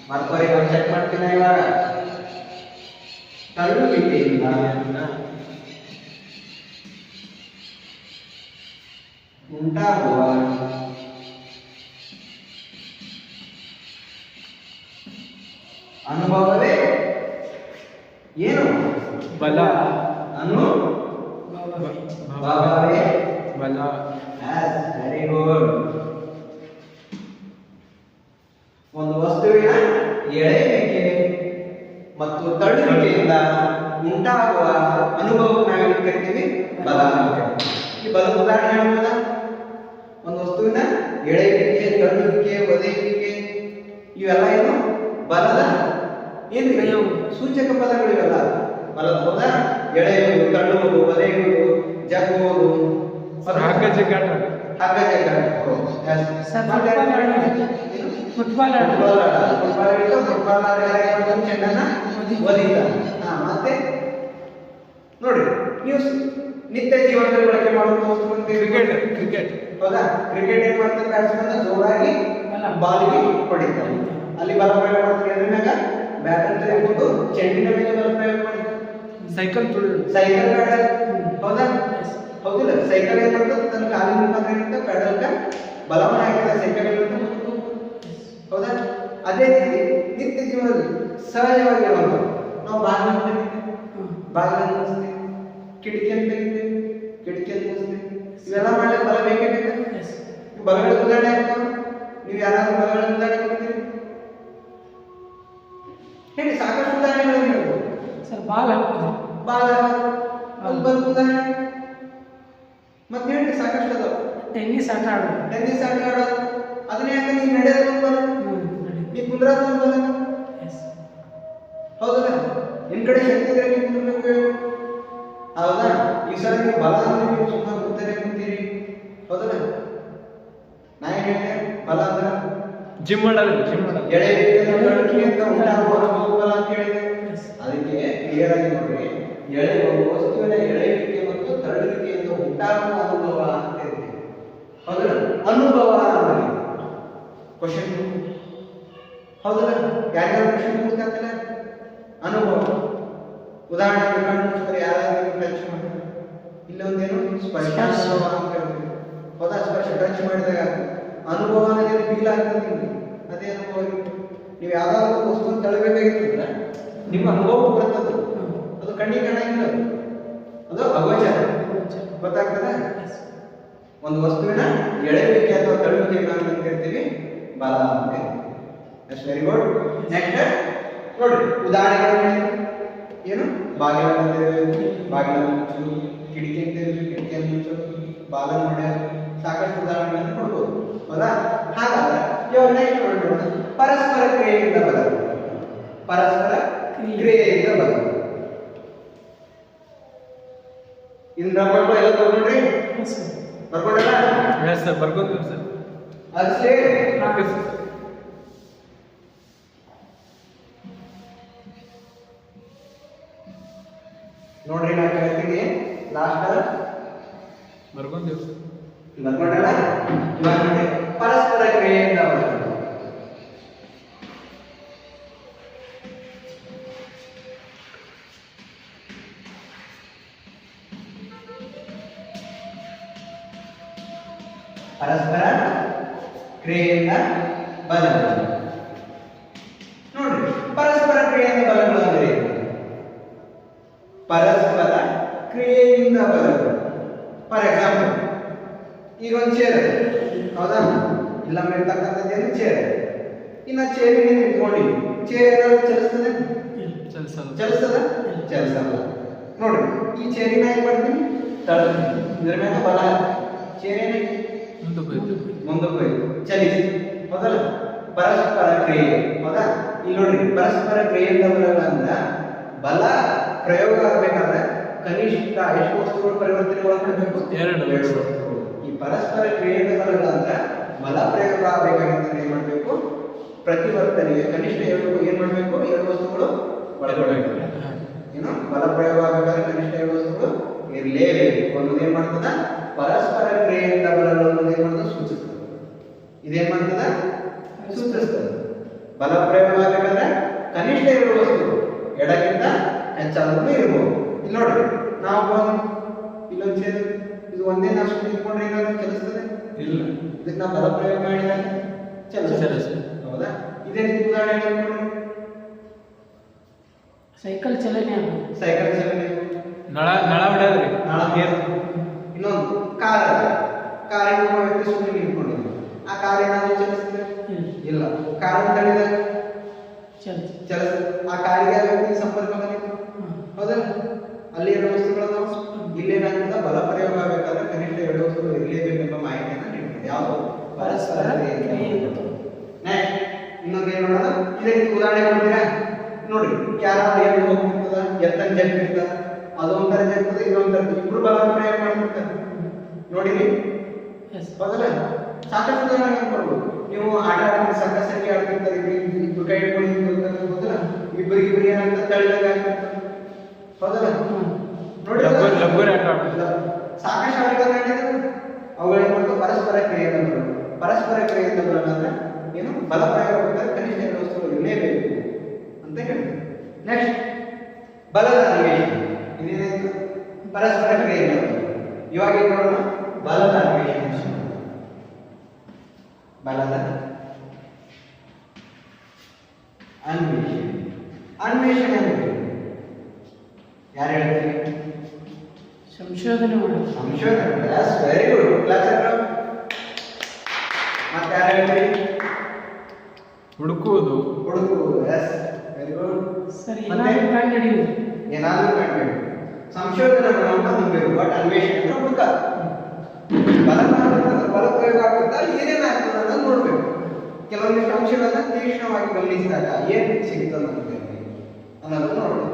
ಬರ್ತಾರೆ. ಚೆಕ್ ಮಾಡ್ತೀನಿ ಇವಾಗ. ತಳ್ಳುವಿಕೆಯಿಂದ ಉಂಟಾಗುವ ಅನುಭವವೇ ಏನು? ಬಲ. ಅನುಭವವೇ ಬಲ. Very good. ಒಂದು ವಸ್ತುವಿನ ಎಳೆಯುವಿಕೆ ಮತ್ತು ತಳ್ಳುವಿಕೆಯಿಂದ ಉಂಟಾಗುವ ಅನುಭವಕ್ಕೆ ನಾವೇನು ಕರಿತೀವಿ ಬಲ ಅಂತ ಕರಿತೀವಿ. ಈ ಬಲದ ಉದಾಹರಣೆ ಹೇಳ್ಬೋದಾ? ಒಂದು ವಸ್ತುವಿನ ಎಳೆಯುವಿಕೆ, ತಳ್ಳುವಿಕೆ, ಒದೆಯುವಿಕೆ ಇವೆಲ್ಲ ಏನು ಬಲದ ಏನು ಸೂಚಕ ಪದಗಳು ಇವೆಲ್ಲ ಬಲದ. ಹೌದಾ? ಎಳೆಯುವುದು, ತಳ್ಳುವುದು, ಒದೆಯುವುದು, ಜಗ್ಗುವುದು, ಹಗ್ಗ ಜಗ್ಗಾಟ. ಹಗ್ಗ ಜಗ್ಗಾಟ. Sir, football ಚೆಂಡನ್ನ ಒದೀತಾರೆ. ಮತ್ತೆ ನೋಡಿ, ನೀವು ನಿತ್ಯ ಜೀವನದಲ್ಲಿ ಬಳಕೆ ಮಾಡುವ ವಸ್ತು ಕ್ರಿಕೆಟ್. ಹೌದಾ? ಕ್ರಿಕೆಟ್ ಏನ್ ಮಾಡ್ತಾರೆ? ಬ್ಯಾಟ್ಸ್ಮನ್ ಜೋರಾಗಿ ಬಾಲ್ಗೆ ಹೊಡಿತಾರೆ. ಅಲ್ಲಿ ಬಲ ಪ್ರಯೋಗ ಮಾಡ್ತಾರೆ. ಅದ್ರ ಮ್ಯಾಗ ಬ್ಯಾಟ್ ಅಂತ ಹೇಳ್ಬಿಟ್ಟು ಚೆಂಡಿನ ಮೇಲೆ ಬಲ ಪ್ರಯೋಗ ಮಾಡ್ತಾರೆ. Cycle cycle paddle. ಹೌದಾ? ಹೌದಿಲ್ಲ? ಸೈಕಲ್ ಏನ್ ಮಾಡ್ತಾರೆ? ತನ್ನ ಕಾಲಿನ ಮುಖಾಂತರ ಏನಿರುತ್ತೆ ಪ್ಯಾಡಲ್ಗೆ ಬಲವನ್ನು ಹಾಕಿದ ಸೈಕಲ್ ಇರುತ್ತೆ. ಹೌದಾ? ಅದೇ ರೀತಿ ನಿತ್ಯ ಜೀವನದಲ್ಲಿ ಸಹಜವಾಗಿರುವಂಥದ್ದು ನಾವು ಬಾಗಿಲು ಮುಚ್ತೀವಿ, ಕಿಟಕಿ ಅಂತ ತೆಗಿತೀವಿ, ಕಿಟಕಿ ಅಂತ ಮುಚ್ತೀವಿ. ಇವೆಲ್ಲ ಮಾಡಲಿಕ್ಕೆ ಬಲ ಬೇಕೇ ಬೇಕು. ಬಲಗಳ ಉದಾಹರಣೆ ಆಗ್ತಾವ. ನೀವು ಯಾರಾದ್ರೂ ಬಲಗಳ ಉದಾಹರಣೆ ಕೊಡ್ತೀರಿ ಹೇಳಿ? ಸಾಕಷ್ಟು ಉದಾಹರಣೆಗಳನ್ನು ಹೇಳ್ಬೋದು. ಸರ್, ಬಾಲ್ ಹಾಕೋದು, ಬಾಲ್ ಅದು ಬಲ ಉದಾಹರಣೆ. ಮತ್ತೆ ಹೇಳಿ, ಸಾಕಷ್ಟು ಅದಾವ. ಟೆನ್ನಿಸ್ ಆಟ ಆಡೋದು, ಟೆನ್ನಿಸ್ ಆಟ ಆಡೋದು, ಅದನ್ನೇ ಯಾಕೆ ನೀವು ನಡೆಯೋದು ಬಲ, ನೀವು ಕುಂದ್ರೋದು ಬಲ. ಹೌದಲ್ಲ? ನಿನ್ ಕಡೆ ಶಕ್ತಿ ಇದ್ರೆ ನೀವು ಕುಂದ್ರಬೇಕು. ಹೌದಾ? ಈ ಸಲ ನೀವು ಬಲ ಅಂದ್ರೆ ನೀವು ಸುಮ್ಮನೆ ಕೂತೇನೆ ಕೂತೀರಿ. ಹೌದಲ್ಲ? ನಾ ಏನ್ ಹೇಳಿದೆ? ಬಲ ಅಂದ್ರೆ ಜಿಮ್ ಮಾಡೋದು. ಎಳೆಯುವಿಕೆ ಅಂತ ಉಂಟಾಗುವ ಅನುಭವ ಬಲ ಅಂತ ಹೇಳಿದೆ. ಅದಕ್ಕೆ ಕ್ಲಿಯರ್ ಆಗಿ ನೋಡ್ರಿ, ವಸ್ತುವಿನ ಎಳೆಯುವಿಕೆ ಮತ್ತು ತಳ್ಳುವಿಕೆಯಿಂದ ಉಂಟಾಗುವ ಅನುಭವ ಅಂತ ಹೇಳ್ತೀವಿ. ಹೌದಲ್ಲ? ಅನುಭವ ಅಂದ್ರೆ ಕ್ವಶನ್. ಹೌದಲ್ಲ? ಯಾರ್ಯಾರು ಕ್ವಶನ್ ಮುಗಿಸ್ತಾರಲ್ಲ ಅನುಭವ. ಉದಾಹರಣೆ ಯಾರಾದ್ರೂ ಟಚ್ ಮಾಡ್ತಾರೆ, ಇಲ್ಲೊಂದೇನು ಸ್ಪರ್ಶಾನುಭವ ಅಂತ ಹೇಳ್ತೀವಿ. ಹೌದಾ? ಸ್ಪರ್ಶ ಟಚ್ ಮಾಡಿದಾಗ ಅನುಭವ ಅನ್ನೋದೇನು ಫೀಲ್ ಆಗ್ತದೆ ನಿಮ್ಗೆ, ಅದೇ ಅನುಭವ. ನೀವು ಯಾವ್ದಾದ್ರು ವಸ್ತುವನ್ನು ತಳ್ಳಬೇಕಾಗಿರ್ತಲ್ಲ, ನಿಮ್ಮ ಅನುಭವ ಬರ್ತದೆ. ಅದು ಕಣ್ಣಿಗೆ ಕಾಣಂಗಿಲ್ಲ, ಅದು ಅಗೋಚರ. ಗೊತ್ತಾಗ್ತದೆ? ಒಂದು ವಸ್ತುವಿನ ಎಳೆಯುವಿಕೆ ಅಥವಾ ತಳ್ಳುವಿಕೆ ಅಂತ ಕರಿತೀವಿ ಬಲ ಅಂತ ಕರಿತೀವಿ. That's very good. ನೆಕ್ಸ್ಟ್ ನೋಡಿ, ಉದಾಹರಣೆಗಳು ಏನು? ಬಾಗಿಲನ್ನು ತೆರೆಯುವುದು, ಬಾಗಿಲನ್ನು ಮುಚ್ಚುವುದು, ಕಿಟಕಿಯನ್ನು ತೆರೆಯುವುದು, ಕಿಟಕಿಯನ್ನು ಮುಚ್ಚುವುದು, ಬಾಲನ್ನು ಹೊಡೆಯುವುದು, ಸಾಕಷ್ಟು ಉದಾಹರಣೆಗಳನ್ನು ಕೊಡ್ಬೋದು. ಹೌದಾ? ಹಾಗಾದ್ರೆ ಇವಾಗ ನೆಕ್ಸ್ಟ್ ನೋಡೋಣ, ಪರಸ್ಪರ ಕ್ರಿಯೆಯಿಂದ ಬದಲು. ಪರಸ್ಪರ ಕ್ರಿಯೆಯಿಂದ ಬದಲು ಇದನ್ನ ಬರ್ಕೊಂಡು ಎಲ್ಲ ತಗೊಂಡ್ರಿ ಬರ್ಕೊಂಡಲ್ಲ? Sir, ಬರ್ಕೊಂತೀವಿ sir. ಅದು ಸೇರಿ ನೋಡ್ರಿ, ನಾ ಹೇಳ್ತೀನಿ ಲಾಸ್ಟ್ ಬರ್ಕೊಂತೀವಿ ಸರ್. ಬರ್ಕೊಂಡಲ್ಲ? ಇವಾಗ ನೋಡಿ, ಪರಸ್ಪರ ಕ್ರಿಯೆಯಿಂದ ಬದಲು. ಪರಸ್ಪರ ಕ್ರಿಯೆಯಿಂದ ಬಲಗಳು. ನೋಡ್ರಿ, ಪರಸ್ಪರ ಕ್ರಿಯೆಯಿಂದ ಬಲಗಳು ಅಂದ್ರೆ ಏನು? ಪರಸ್ಪರ ಕ್ರಿಯೆಯಿಂದ ಬಲಗಳು. ಫಾರ್ ಎಕ್ಸಾಂಪಲ್, ಈಗ ಒಂದು ಚೇರ್, ಹೌದಾ? ಇಲ್ಲ ಮೇಲ್ತಕ್ಕಂಥದ್ದೇನು ಚೇರ್. ಇನ್ನ ಚೇರಿನ ನಿಂತ್ಕೊಂಡಿವಿ, ಚೇರ್ ಏನಾದ್ರು ಚಲಿಸ್ತದೆ? ಚಲಿಸ್ತದ? ಚಲಿಸಲ್ಲ. ನೋಡ್ರಿ, ಈ ಚೇರಿನ ಏನ್ ಮಾಡ್ತೀನಿ? ತಳ್ತೀನಿ, ಇದ್ರ ಮೇಲೆ ಬಲ. ಚೇರ್ ಏನೈತಿ? ಮುಂದಕ್ಕೆ ಹೋಯ್ತು, ಚಲಿಸಿ. ಹೌದಲ್ಲ? ಪರಸ್ಪರ ಕ್ರಿಯೆ. ಹೌದಾ? ಇಲ್ಲಿ ನೋಡ್ರಿ, ಪರಸ್ಪರ ಕ್ರಿಯೆಯಿಂದ ಬರಲ್ಲ ಅಂದ್ರ ಬಲ ಪ್ರಯೋಗ ಆಗ್ಬೇಕಾದ್ರೆ ಕನಿಷ್ಠ ಎಷ್ಟು ವಸ್ತುಗಳು ಪರಿವರ್ತನೆ ಒಳಪಡಬೇಕು? ಎರಡು ವಸ್ತುಗಳು. ಈ ಪರಸ್ಪರ ಕ್ರಿಯೆಯಿಂದ ಬರಲ್ಲ ಅಂದ್ರ ಬಲ ಪ್ರಯೋಗ ಆಗ್ಬೇಕಾಗಿದ್ರೆ ಏನ್ ಮಾಡ್ಬೇಕು? ಪ್ರತಿವರ್ತನೆಗೆ ಕನಿಷ್ಠ ಏನ್ ಮಾಡ್ಬೇಕು? ಎರಡು ವಸ್ತುಗಳು ಒಳಪಡಬೇಕು. ಏನು? ಬಲ ಪ್ರಯೋಗ ಆಗ್ಬೇಕಾದ್ರೆ ಕನಿಷ್ಠ ಎರಡು ವಸ್ತುಗಳು ಇರಲೇಬೇಕು. ಒಂದು ಏನ್ ಮಾಡ್ತದ? ಪರಸ್ಪರ ಕ್ರಿಯೆಯಿಂದ ಬರಲು ಅನ್ನೋದು ಏನ್ ಮಾಡ್ತದ? ಸೂಚಿಸ್ತದೆ. ಇದೇನ್ ಮಾಡ್ತದ? ಸೂಚಿಸ್ತದೆ. ಬಲ ಪ್ರಯೋಗ ಆಗಬೇಕಾದ್ರೆ ಕನಿಷ್ಠ ಎರಡು ವಸ್ತುಗಳು ಎಡಕ್ಕಿಂತ ಹೆಚ್ಚಾದ್ರೂ ಇರ್ಬೋದು. ಇಲ್ಲಿ ನೋಡ್ರಿ, ನಾವು ಇಲ್ಲೊಂದು ಚೇರ್, ಇದು ಒಂದೇ ನಾವು ಸುಮ್ಮನೆ ಇಟ್ಕೊಂಡ್ರೆ ಏನಾದ್ರು ಚಲಿಸ್ತದೆ? ಇಲ್ಲ. ಇದಕ್ಕೆ ನಾವು ಬಲ ಪ್ರಯೋಗ ಮಾಡಿದಾಗ ಚಲಿಸ್ತದೆ. ಹೌದಾ? ಇದೇ ರೀತಿ ಉದಾಹರಣೆ ನೋಡ್ರಿ, ಸೈಕಲ್ ಚಲನೆ. ಸೈಕಲ್ ಚಲನೆ, ನಳ ಹೊಡೆದ್ರಿ, ನಳ ನೀರು. ಇನ್ನೊಂದು ಕಾರ್, ಕಾರಿನ ಒಬ್ಬ ವ್ಯಕ್ತಿ ಸುಮ್ಮನೆ ನಿಂತ್ಕೊಂಡಿದ್ದ, ಆ ಕಾರ್ ಏನಾದ್ರು ಚಲಿಸ್ತದೆ? ಇಲ್ಲ. ಕಾರನ್ನು ತಳ್ಳಿದಾಗ ಚಲಿಸ್ತದೆ. ಆ ಕಾರಿಗೆ ಆ ವ್ಯಕ್ತಿ ಸಂಪರ್ಕ ಬಂದಿತ್ತು, ಹೌದಲ್ಲ? ಅಲ್ಲಿ ಎರಡು ವಸ್ತುಗಳನ್ನು ಇಲ್ಲೇನಾಗ್ತದೆ, ಬಲ ಪ್ರಯೋಗ ಆಗಬೇಕಾದ್ರೆ ಕನಿಷ್ಠ ಎರಡು ವಸ್ತುಗಳು ಇರಲೇಬೇಕೆಂಬ ಮಾಹಿತಿಯನ್ನು ನೀಡ್ತದೆ. ಯಾವುದು? ಪರಸ್ಪರ ಕ್ರಿಯೆ. ನೆಕ್ಸ್ಟ್ ಇನ್ನೊಂದು ಏನು ನೋಡೋಣ, ಇದಕ್ಕೆ ಉದಾಹರಣೆ ಕೊಡ್ತೀರಾ ನೋಡಿ. ಕ್ಯಾರಮ್ ಏನು ಹೋಗ್ತಿರ್ತದ, ಎತ್ತನ ಜಗ್ತಿರ್ತದ, ಅದೊಂಥರ ಜಗ್ತದೆ, ಇದೊಂಥರ, ಇಬ್ರು ಬಲ ಪ್ರಯೋಗ ಮಾಡ್ತಿರ್ತಾರೆ ನೋಡಿರಿ, ಹೌದಲ್ಲ? ಸಾಕಷ್ಟು ಉದಾಹರಣೆ ಕೊಡ್ಬೋದು. ನೀವು ಆಟ ಆಡ್ತೀರಿ, ಸಂಘ ಆಡ್ತಿರ್ತಾರೆ, ಇಬ್ರು ಕೈ ಹಿಡ್ಕೊಂಡು ಹೌದಲ್ಲ, ಇಬ್ಬರಿಗೆ ಏನಾಗ್ತದೆ, ತಳ್ಳಿದಾಗ ಆಗ್ತಿರ್ತದೆ, ಹೌದಲ್ಲ? ನೋಡಿ ಸಾಕಷ್ಟು ಆಟಗಳನ್ನ ಅವುಗಳೇನು ಮಾಡ್ತಾವೆ, ಪರಸ್ಪರ ಕ್ರಿಯೆ ಅಂತ ಬರೋದು. ಪರಸ್ಪರ ಕ್ರಿಯೆ ಅಂತ ಬರೋದಂದ್ರೆ ಏನು, ಬಲ ಪ್ರಯೋಗ ಬೇಕಾದ್ರೆ ಕನಿಷ್ಠ ಎರಡು ವಸ್ತುಗಳು ಇರಲೇಬೇಕು ಅಂತ ಹೇಳ್ತಾರೆ. ನೆಕ್ಸ್ಟ್ ಬಲದ ಅನ್ವೇಷಣೆ, ಇದೇನಾಯ್ತು, ಪರಸ್ಪರ ಕ್ರಿಯೆ. ಇವಾಗ ಏನು ನೋಡೋಣ, ಬಲದ ಅನ್ವೇಷಣೆ. ಬಲದ ಅನ್ವೇಷಣೆ, ಅನ್ವೇಷಣೆ ಅಂದ್ರೆ ಯಾರು ಹೇಳ್ತೀರಿ? ಸಂಶೋಧನೆ ಮಾಡೋದು. ಸಂಶೋಧನೆ. Very good class. ಮತ್ತೆ ಯಾರು ಹೇಳ್ತೀರಿ? ಹುಡುಕುವುದು. ಹುಡುಕುವುದು. Yes, very good. ಸರಿ, ಏನಾದರೂ ಕಂಡುಹಿಡಿಯುವುದು. ಏನಾದರೂ ಕಂಡುಹಿಡಿಯುವುದು. ಸಂಶೋಧನೆ ಮಾಡೋಣ ನಂಬಿರು, ಬಟ್ ಅನ್ವೇಷಣೆ ಅಂದ್ರೆ ಹುಡುಕ. ಬಲ ಪ್ರಯೋಗ ಆಗ್ತದ, ಏನೇನಾಗ್ತದೆ ಅಂತ ನೋಡ್ಬೇಕು. ಕೆಲವೊಂದಿಷ್ಟು ಅಂಶಗಳನ್ನ ತೀಕ್ಷ್ಣವಾಗಿ ಗಮನಿಸಿದಾಗ ಏನ್ ಸಿಗ್ತದೆ ನಮಗೆ ಅನ್ನೋದನ್ನ ನೋಡೋಣ.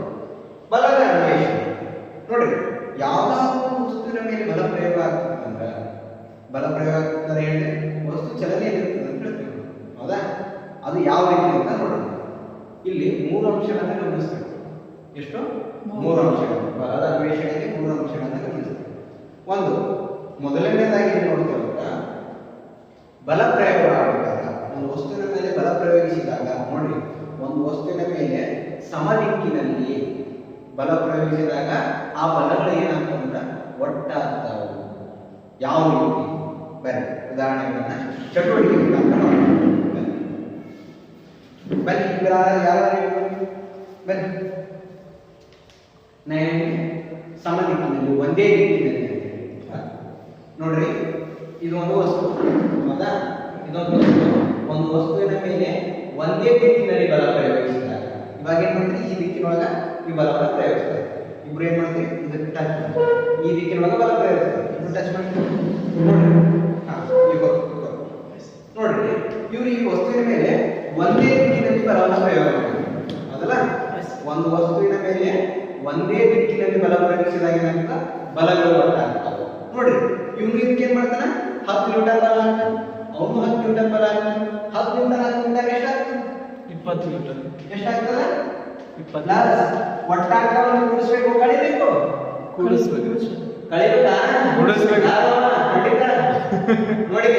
ಬಲದ ಅನ್ವೇಷಣೆ ನೋಡಿ, ಯಾವ್ದಾದ್ರು ವಸ್ತುವಿನ ಮೇಲೆ ಬಲ ಪ್ರಯೋಗ ಆಗ್ತದಂದ್ರೆ, ಬಲ ಪ್ರಯೋಗ ಆಗ್ತದೆ ಹೇಳಿದ್ರೆ ವಸ್ತು ಚಲನೆಯಲ್ಲಿ ಇರ್ತದೆ ಅಂತ ಹೇಳ್ತೀವಿ, ಹೌದಾ? ಅದು ಯಾವ ರೀತಿ ಅಂತ ನೋಡೋಣ. ಇಲ್ಲಿ ಮೂರು ಅಂಶಗಳನ್ನ ಗಮನಿಸ್ತೇವೆ. ಎಷ್ಟು? ಮೂರು ಅಂಶಗಳು. ಬಲದ ಅನ್ವೇಷಣೆಗೆ ಮೂರು ಅಂಶಗಳನ್ನ ಗಮನಿಸ್ತೇವೆ. ಒಂದು, ಮೊದಲನೇದಾಗಿ ಏನು ನೋಡ್ತೇವೆ ಅಂತ, ಬಲ ಪ್ರಯೋಗ ಆಗಬೇಕಾಗ ಒಂದು ವಸ್ತುವಿನ ಮೇಲೆ ಬಲ ಪ್ರಯೋಗಿಸಿದಾಗ ನೋಡಿ, ಒಂದು ವಸ್ತುವಿನ ಮೇಲೆ ಸಮದಿಕ್ಕಿನಲ್ಲಿ ಬಲ ಪ್ರಯೋಗಿಸಿದಾಗ ಆ ಬಲಗಳು ಏನಾಗ್ತಂದ್ರೆ ಒಟ್ಟಾಗ್ತಾವು. ಯಾವ ರೀತಿ? ಬನ್ನಿ ಉದಾಹರಣೆಗಳನ್ನ ಚಟುವಟಿಕೆ ಬನ್ನಿ ಬನ್ನಿ. ಸಮದಿಕ್ಕಿನಲ್ಲಿ, ಒಂದೇ ದಿಕ್ಕಿನಲ್ಲಿ ನೋಡ್ರಿ, ಇದು ಒಂದು ವಸ್ತು, ಹೌದಾ? ಇದೊಂದು ವಸ್ತು. ಒಂದು ವಸ್ತುವಿನ ಮೇಲೆ ಒಂದೇ ದಿಕ್ಕಿನಲ್ಲಿ ಬಲ ಪ್ರಯೋಗಿಸಿದಾಗ ಇವಾಗ ಏನ್ ಮಾಡ್ತೀರಿ, ಈ ದಿಕ್ಕಿನೊಳಗ ಈ ಬಲವನ್ನು ಪ್ರಯೋಗಿಸ್ತಾರೆ. ಇಬ್ರು ಏನ್ ಮಾಡ್ತೀವಿ, ಇದಕ್ಕೆ ಟಚ್ ಮಾಡ್ತೀವಿ, ಈ ದಿಕ್ಕಿನೊಳಗ ಬಲ ಪ್ರಯೋಗಿಸ್ತಾರೆ, ಇಬ್ರು ಟಚ್ ಮಾಡ್ತೀವಿ ನೋಡ್ರಿ. ಇವ್ರು ಈ ವಸ್ತುವಿನ ಮೇಲೆ ಒಂದೇ ದಿಕ್ಕಿನಲ್ಲಿ ಬಲವನ್ನು ಪ್ರಯೋಗ ಮಾಡ್ತಾರೆ, ಅದಲ್ಲ? ಒಂದು ವಸ್ತುವಿನ ಮೇಲೆ ಒಂದೇ ದಿಕ್ಕಿನಲ್ಲಿ ಬಲ ಪ್ರಯೋಗಿಸಿದಾಗ ಏನಾಗ್ತದೆ, ಬಲಗಳು ಒಟ್ಟಾಗ್ತವೆ. ನೋಡ್ರಿ, ಇವ್ನು ಇದಕ್ಕೆ ಏನ್ ಮಾಡ್ತಾನ, 10 ನ್ಯೂಟನ್ ಬಲ ಹಾಕ್ತಾನೆ, ಅವನು 10 ನ್ಯೂಟನ್ ಬಲ ಹಾಕ್ತಾನೆ. 10 ನ್ಯೂಟನ್ ಹಾಕಿದಾಗ ಎಷ್ಟಾಗ್ತದೆ? 20 ನ್ಯೂಟನ್. ಎಷ್ಟಾಗ್ತದೆ? 20. ಒಟ್ಟಾಗ್ತಾವನ್ನು ಕೂಡಿಸ್ಬೇಕು, ಕಳಿಬೇಕು? ಕೂಡಿಸ್ಬೇಕು. ಕಳಿಬೇಕಾ? ಕೂಡಿಸ್ಬೇಕು. ನೋಡಿ,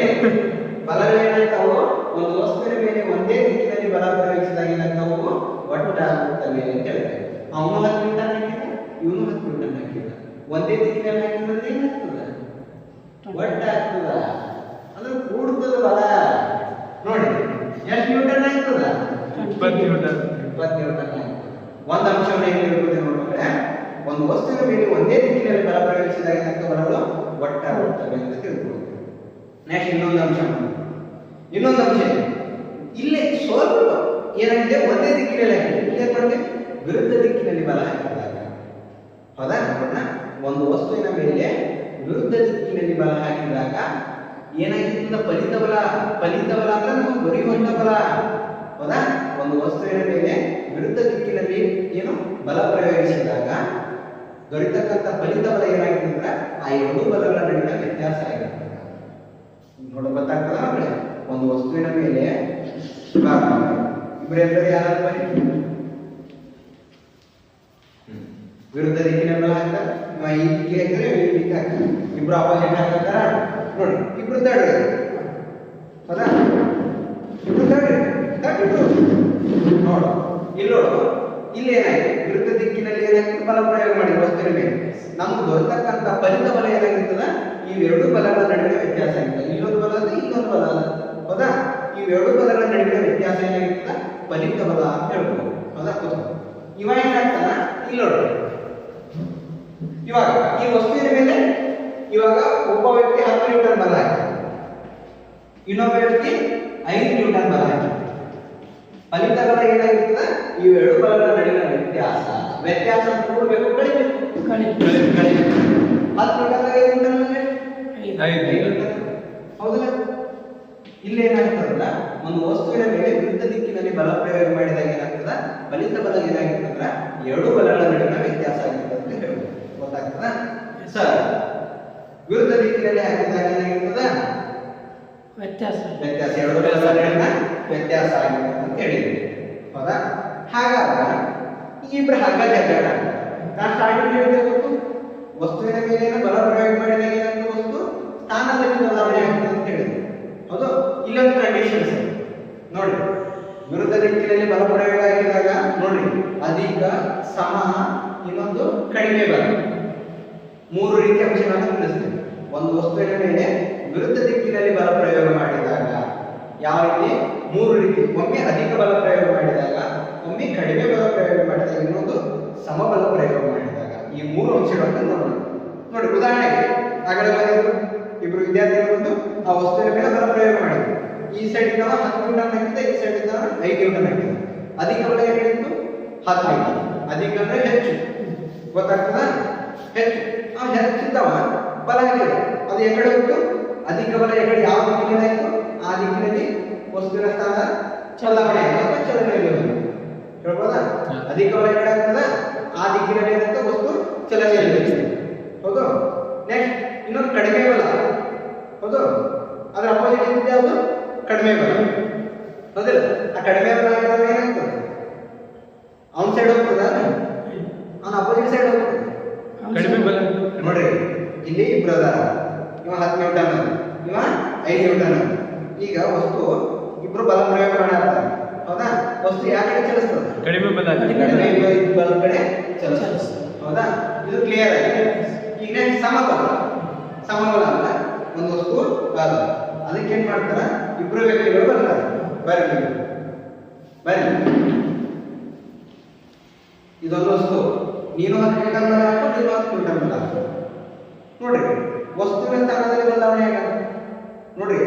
ಬಲಗಳೇನಾಗ್ತಾವು, ಒಂದು ವಸ್ತುವಿನ ಮೇಲೆ ಒಂದೇ ದಿಕ್ಕಿನಲ್ಲಿ ಬಲ ಪ್ರಯೋಗಿಸಿದಾಗ ಏನಾಗ್ತಾವು, ಒಟ್ಟಾಗುತ್ತವೆ ಅಂತ ಹೇಳ್ತಾರೆ. ಅವನು 10 ನ್ಯೂಟನ್ ಹಾಕಿದ, ಇವನು 10 ನ್ಯೂಟನ್ ಹಾಕಿದ, ಒಂದೇ ದಿಕ್ಕಿನಲ್ಲಿ ಹಾಕಿದ್ರೆ ಏನಾಗ್ತದೆ, ಒಟ್ಟಾಗ್ತದ, ಅಂದ್ರೆ ಕೂಡ್ತದ ಬಲ. ನೋಡಿ, ಎಷ್ಟು ನ್ಯೂಟನ್ ಆಗ್ತದ? 20 ನ್ಯೂಟನ್. 20 ನ್ಯೂಟನ್ ಆಗ್ತದೆ. ಒಂದು ಅಂಶವನ್ನು ಏನು ಇರುತ್ತೆ ನೋಡ್ಬೇಕಂದ್ರೆ, ಒಂದು ವಸ್ತುವಿನ ಮೇಲೆ ಒಂದೇ ದಿಕ್ಕಿನಲ್ಲಿ ಬಲ ಪ್ರಯೋಗಿಸಿದಾಗ ಏನಾಗ್ತದೆ, ಬಲಗಳು ಒಟ್ಟಾಗುತ್ತವೆ ಅಂತ ತಿಳ್ಕೊಳ್ತೀವಿ. ನೆಕ್ಸ್ಟ್ ಇನ್ನೊಂದು ಅಂಶ ಇದೆ. ಇಲ್ಲಿ ಸ್ವಲ್ಪ ಏನಾಗಿದೆ, ಒಂದೇ ದಿಕ್ಕಿನಲ್ಲಿ ಹಾಕಿದೆ, ಇಲ್ಲಿ ಏನ್ ಮಾಡ್ತೀವಿ, ವಿರುದ್ಧ ದಿಕ್ಕಿನಲ್ಲಿ ಬಲ ಹಾಕಿದಾಗ, ಹೌದಾ? ನೋಡೋಣ, ಒಂದು ವಸ್ತುವಿನ ಮೇಲೆ ವಿರುದ್ಧ ದಿಕ್ಕಿನಲ್ಲಿ ಬಲ ಹಾಕಿದಾಗ ಏನಾಗಿರ್ತದ, ಫಲಿತ ಬಲ. ಫಲಿತ ಬಲ ಅಂದ್ರೆ ನಮಗೆ ದೊರೆಯುವಂತ ಬಲ, ಹೌದಾ? ಒಂದು ವಸ್ತುವಿನ ಮೇಲೆ ವಿರುದ್ಧ ದಿಕ್ಕಿನಲ್ಲಿ ಏನು ಬಲ ಪ್ರಯೋಗಿಸಿದಾಗ ದೊರೆತಕ್ಕಂಥ ಫಲಿತ ಬಲ ಏನಾಗಿರ್ತಂದ್ರೆ ಆ ಎರಡು ಬಲಗಳ ನಡುವಿನ ವ್ಯತ್ಯಾಸ ಆಗಿರ್ತದೆ. ನೋಡ ಗೊತ್ತಾಗ್ತದ ಮಕ್ಕಳೇ, ಒಂದು ವಸ್ತುವಿನ ಮೇಲೆ ಇಬ್ಬರೆಲ್ಲರೂ ಯಾರು ಬನ್ನಿ, ವಿರುದ್ಧ ದಿಕ್ಕಿನಲ್ಲಿ ಬಲ ಹಾಕ್ತಾರೆ, ಈ ದಿಕ್ಕಿ ಹಾಕಿದ್ರೆ ಈ ದಿಕ್ಕಿ ಹಾಕ್ತಾರೆ, ಇಬ್ರು ಆಪೋಸಿಟ್ ಹಾಕ್ತಾರ ನೋಡಿ, ಇಬ್ರು ತಡ್ರಿ, ಹೌದಾ? ಇಬ್ರು ತಡ್ರಿ ನೋಡು, ಇಲ್ಲಿ ನೋಡು, ಇಲ್ಲಿ ಏನಾಯ್ತು, ವಿರುದ್ಧ ದಿಕ್ಕಿನಲ್ಲಿ ಏನಾಗ್ತದೆ, ಬಲ ಪ್ರಯೋಗ ಮಾಡಿ ವಸ್ತುವಿನ ಮೇಲೆ ನಮ್ಗೆ ದೊರೆತಕ್ಕಂಥ ಫಲಿತ ಬಲ ಏನಾಗಿರ್ತದ, ಈ ಎರಡು ಬಲಗಳ ನಡುವಿನ ವ್ಯತ್ಯಾಸ ಆಗಿರ್ತದೆ. ಇಲ್ಲೊಂದು ಬಲ ಅದ, ಇನ್ನೊಂದು ಬಲ ಅದ, ಹೌದಾ? ಈ ಎರಡು ಬಲಗಳ ನಡುವಿನ ವ್ಯತ್ಯಾಸ ಏನಾಗಿರ್ತದ, ಫಲಿತ ಬಲ ಅಂತ ಹೇಳ್ಬೋದು, ಹೌದಾ? ಇವ ಏನಾಗ್ತಾನ, ಇಲ್ಲಿ ನೋಡ್ರಿ, ಇವಾಗ ಈ ವಸ್ತುವಿನ ಮೇಲೆ ಇವಾಗ ಒಬ್ಬ ವ್ಯಕ್ತಿ 10 ನ್ಯೂಟನ್ ಬಲ ಹಾಕ್ತಾನೆ, ಇನ್ನೊಬ್ಬ ವ್ಯಕ್ತಿ 5 ನ್ಯೂಟನ್ ಬಲ ಹಾಕ್ತಾನೆ. ಫಲಿತ ಬಲ ಏನಾಗಿರ್ತದೆ? ಈ ಎರಡು ಬಲಗಳ ನಡುವಿನ ವ್ಯತ್ಯಾಸ. ವ್ಯತ್ಯಾಸ ಅಂತ ನೋಡ್ಬೇಕು, ಕಳಿಬೇಕು. ಕಳಿಬೇಕು. 10 ಮೀಟರ್ 5 ಮೀಟರ್ ಅಂದ್ರೆ 5 ಮೀಟರ್. ಹೌದಲ್ಲ? ಇಲ್ಲಿ ಏನಾಗ್ತದಲ್ಲ, ಒಂದು ವಸ್ತುವಿನ ಮೇಲೆ ವಿರುದ್ಧ ದಿಕ್ಕಿನಲ್ಲಿ ಬಲ ಪ್ರಯೋಗ ಮಾಡಿದಾಗ ಏನಾಗ್ತದ? ಫಲಿತ ಬಲ ಏನಾಗಿರ್ತದ್ರ? ಎರಡು ಬಲಗಳ ನಡುವಿನ ವ್ಯತ್ಯಾಸ ಆಗಿರ್ತದೆ ಅಂತ ಹೇಳ್ಬೋದು. ಗೊತ್ತಾಗ್ತದ ಸರ್? ವಿರುದ್ಧ ದಿಕ್ಕಿನಲ್ಲಿ ಹಾಕಿದಾಗ ಏನಾಗಿರ್ತದ? ವ್ಯತ್ಯಾಸ. ಎರಡು ಬಲಗಳ ನಡುವಿನ ವ್ಯತ್ಯಾಸ ಆಗಿರ್ತದೆ ಅಂತ ಹೇಳಿದ್ವಿ. ಹೌದಾ? ಹಾಗಾದ್ರೆ ಈ ಇಬ್ಬರು ಹಗ್ಗ ಜಗ್ಗಾಟ. ನಾನು ಸ್ಟಾರ್ಟಿಂಗ್ ಹೇಳಿದ್ದು ವಸ್ತುವಿನ ಮೇಲೆ ಬಲ ಪ್ರಯೋಗ ಮಾಡಿದಾಗ ಏನಾಗ್ತದೆ? ವಸ್ತು ಸ್ಥಾನದಲ್ಲಿ ಬದಲಾವಣೆ ಆಗ್ತದೆ ಅಂತ ಹೇಳಿದ್ವಿ. ಹೌದು? ಇಲ್ಲೊಂದು ಕಂಡೀಷನ್ಸ್ ನೋಡಿ. ವಿರುದ್ಧ ದಿಕ್ಕಿನಲ್ಲಿ ಬಲ ಪ್ರಯೋಗ ಆಗಿದಾಗ ನೋಡಿ, ಅಧಿಕ, ಸಮ, ಇನ್ನೊಂದು ಕಡಿಮೆ ಬಲ, 3 ರೀತಿಯ ಅಂಶಗಳನ್ನು ತಿಳಿಸ್ತೇವೆ. ಒಂದು ವಸ್ತುವಿನ ಮೇಲೆ ವಿರುದ್ಧ ದಿಕ್ಕಿನಲ್ಲಿ ಬಲ ಪ್ರಯೋಗ ಮಾಡಿದಾಗ ಯಾವ ರೀತಿ? 3 ರೀತಿ. ಒಮ್ಮೆ ಅಧಿಕ ಬಲ ಪ್ರಯೋಗ ಮಾಡಿದಾಗ, ಒಮ್ಮೆ ಕಡಿಮೆ ಬಲ ಪ್ರಯೋಗ ಮಾಡಿದಾಗ, ಇನ್ನೊಂದು ಸಮಬಲ ಪ್ರಯೋಗ ಮಾಡಿದಾಗ. ಈ 3 ಅಂಶಗಳನ್ನು ನೋಡಿ. ನೋಡಿ ಉದಾಹರಣೆಗೆ ಆಗಲೇ ಬಂದಿದ್ರು ಇಬ್ರು ವಿದ್ಯಾರ್ಥಿಗಳು ಬಂದು ಆ ವಸ್ತುವಿನ ಮೇಲೆ ಬಲ ಪ್ರಯೋಗ ಮಾಡಿದ್ರು. ಈ ಸೈಡ್ ಇದ್ದವ 10 ನ್ಯೂಟನ್ ಹಾಕಿದೆ, ಈ ಸೈಡ್ ಇದ್ದವ 5 ನ್ಯೂಟನ್ ಹಾಕಿದೆ. ಅಧಿಕ ಬಲ ಏನಿತ್ತು? 10 ನ್ಯೂಟನ್. ಅಧಿಕ ಅಂದ್ರೆ ಹೆಚ್ಚು. ಗೊತ್ತಾಗ್ತದ? ಹೆಚ್ಚು. ಆ ಹೆಚ್ಚಿದ್ದವ ಬಲ ಹಾಕಿದೆ, ಅದು ಎಕಡೆ ಹೋಯ್ತು? ಅಧಿಕ ಬಲ ಎಕಡೆ ಯಾವ ದಿಕ್ಕಿನಲ್ಲಿ ಆಯ್ತು? ಆ ದಿಕ್ಕಿನಲ್ಲಿ ವಸ್ತುವಿನ ಸ್ಥಾನ ಚಲನೆ ಚಲನೆಯಲ್ಲಿ ಹೋಯ್ತು. ಹೇಳ್ಬೋದಾ? ಅಧಿಕ ಬಲ ಎಕಡೆ ಆಗ್ತದ? ಆ ದಿಕ್ಕಿನಲ್ಲಿ ಏನಾಗ್ತದೆ? ವಸ್ತು ಚಲನೆಯಲ್ಲಿ ಹೋಯ್ತು. ಹೌದು? ನೆಕ್ಸ್ಟ್ ಇನ್ನೊಂದು ಕಡಿಮೆ ಬಲ. ಹೌದು? ಅದರ ಅಪೋಸಿಟ್ ಇದ್ದಿದ್ದು ಯಾವುದು? ಕಡಿಮೆ ಬಲ. ಹೌದಿಲ್ಲ? ಆ ಕಡಿಮೆ ಬಲ ಏನಾಗ್ತದೆ? ಅವನ ಸೈಡ್ ಹೋಗ್ತದ, ಅವನ ಅಪೋಸಿಟ್ ಸೈಡ್ ಹೋಗ್ತದೆ. ಕಡಿಮೆ ಬಲ ನೋಡ್ರಿ, ಇಲ್ಲಿ ಇಬ್ರು ಅದಾರ. ಇವ 10 ನ್ಯೂಟನ್, ಇವ 5 ನ್ಯೂಟನ್. ಈಗ ವಸ್ತು ಇಬ್ರು ಬಲ ಪ್ರಯೋಗ ಮಾಡ್ತಾರೆ. ಹೌದಾ? ವಸ್ತು ಯಾವ ಕಡೆ ಚಲಿಸ್ತದೆ? ಕಡಿಮೆ ಬಲ ಕಡಿಮೆ ಬಲ ಕಡೆ ಚಲಿಸ್ತದೆ. ಹೌದಾ? ಇದು ಕ್ಲಿಯರ್ ಆಗಿದೆ. ಈಗ ಸಮಬಲ. ಸಮಬಲ ಅಲ್ಲ, ಒಂದು ವಸ್ತು ಅಲ್ಲ, ಅದಕ್ಕೆ ಏನ್ ಮಾಡ್ತಾರ? ಇಬ್ರು ವ್ಯಕ್ತಿಗಳು ಬರ್ತಾರೆ. ಬರ್ರಿ ಇದೊಂದು ವಸ್ತು. ನೀನು 10 ನ್ಯೂಟನ್ ಬಲ ಹಾಕು, ನೀನು 10 ನ್ಯೂಟನ್ ಬಲ ಹಾಕು. ನೋಡ್ರಿ, ವಸ್ತುವಿನ ಸ್ಥಾನದಲ್ಲಿ ಬದಲಾವಣೆ ಆಗಲ್ಲ. ನೋಡ್ರಿ,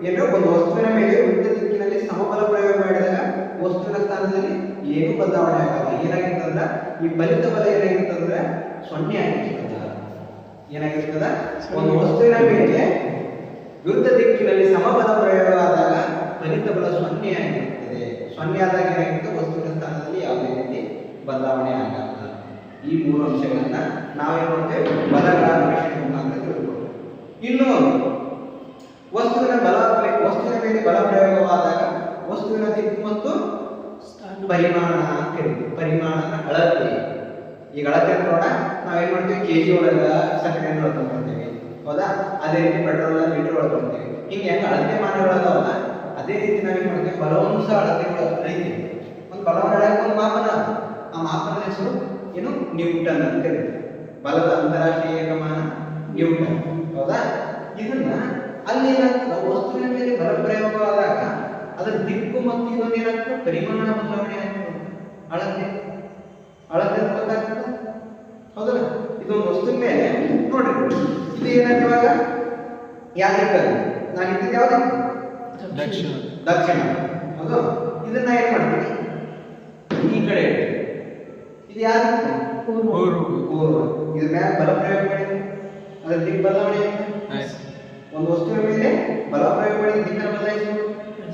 ಏನೋ ಒಂದು ವಸ್ತುವಿನ ಮೇಲೆ ವಿರುದ್ಧ ದಿಕ್ಕಿನಲ್ಲಿ ಸಮಬಲ ಪ್ರಯೋಗ ಮಾಡಿದಾಗ ವಸ್ತುವಿನ ಸ್ಥಾನದಲ್ಲಿ ಏನು ಬದಲಾವಣೆ ಆಗಲ್ಲ. ಏನಾಗಿರ್ತದ? ಈ ಫಲಿತ ಬಲ ಏನಾಗಿರ್ತಂದ್ರೆ 0 ಆಗಿರ್ತದ. ಏನಾಗಿರ್ತದ? ಒಂದು ವಸ್ತುವಿನ ಮೇಲೆ ವಿರುದ್ಧ ದಿಕ್ಕಿನಲ್ಲಿ ಸಮಬಲ ಪ್ರಯೋಗ ಆದಾಗ ಫಲಿತ ಬಲ 0 ಆಗಿರುತ್ತದೆ. 0 ಆದಾಗ ಏನಾಗಿರ್ತದೆ? ವಸ್ತುವಿನ ಸ್ಥಾನದಲ್ಲಿ ಯಾವುದೇ ರೀತಿ ಬದಲಾವಣೆ ಆಗಲ್ಲ. ಈ 3 ಅಂಶಗಳನ್ನ ನಾವೇನ್ ಮಾಡ್ತೇವೆ? ಬಲಗಳ ಅನ್ವೇಷಣೆ ಮುಖಾಂತರ ತಿಳ್ಕೊಳ್ಳೋದು. ಇನ್ನು ವಸ್ತುವಿನ ಮೇಲೆ ಬಲ ಪ್ರಯೋಗವಾದಾಗ ವಸ್ತುವಿನ ದಿಕ್ಕು ಮತ್ತು ಪರಿಮಾಣ ಅಂತ ಕರೀತೀವಿ. ಪರಿಮಾಣನ ಅಳತೆ. ಈಗ ಅಳತೆ ನೋಡ ನಾವೇನ್ ಮಾಡ್ತೀವಿ? ಕೆಜಿ ಒಳಗ ಸಕ್ಕರೆಯನ್ನು ಅಳ್ಕೊಂಡ್ಬರ್ತೇವೆ. ಹೌದಾ? ಅದೇ ರೀತಿ ಪೆಟ್ರೋಲ್ ಲೀಟರ್ ಒಳಗೊಂಡ್ತೇವೆ. ಹಿಂಗೆ ಹೆಂಗ ಅಳತೆ ಮಾನಗಳದಾವಲ್ಲ, ಅದೇ ರೀತಿ ನಾವೇನ್ ಮಾಡ್ತೇವೆ? ಬಲವಂಶ ಅಳತೆಗಳು ಅಳಿತೀವಿ. ಒಂದು ಬಲವನ್ನು ಅಳೆಯಕ್ಕೆ ಒಂದು ಮಾಪನ. ಆ ಮಾಪನದ ಹೆಸರು ಏನು? ನ್ಯೂಟನ್ ಅಂತ ಕರೀತೀವಿ. ಬಲದ ಅಂತಾರಾಷ್ಟ್ರೀಯ ಏಕಮಾನ ನ್ಯೂಟನ್. ಹೌದಾ? ಇದನ್ನ ಅಲ್ಲಿ ಏನಾಗ್ತದೆ? ವಸ್ತುವಿನ ಮೇಲೆ ಬಲ ಪ್ರಯೋಗವಾದಾಗ ಅದರ ದಿಕ್ಕು ಮತ್ತು ಇನ್ನೊಂದು ಏನಾಗ್ತದೆ? ಪರಿಮಾಣ ಬದಲಾವಣೆ ಆಗ್ತದೆ. ಅಳತೆ ಗೊತ್ತಾಗ್ತದೆ. ಹೌದಲ್ಲ? ಇದೊಂದು ವಸ್ತುವಿನ ಮೇಲೆ ನೋಡ್ರಿ, ಇದು ಏನಾಗ್ತದೆ? ಇವಾಗ ಯಾವ ದಿಕ್ಕಲ್ಲಿ ನಾನು ಇದ್ದಿದ್ದು? ಯಾವ ದಿಕ್ಕು? ದಕ್ಷಿಣ. ಹೌದು? ಇದನ್ನ ಏನ್ ಮಾಡ್ತೀನಿ? ಈ ಕಡೆ ಇದು ಯಾವ ದಿಕ್ಕು? ಪೂರ್ವ. ಇದ್ರ ಮೇಲೆ ಬಲ ಪ್ರಯೋಗ ಮಾಡಿದ್ರೆ ಅದರ ದಿಕ್ಕು ಬದಲಾವಣೆ ಆಯ್ತು. ಒಂದು ವಸ್ತುವಿನ ಮೇಲೆ ಬಲ ಪ್ರಯೋಗ ಮಾಡಿದ ದಿಕ್ಕನ್ನು ಬದಲಾಯಿಸಬಹುದು.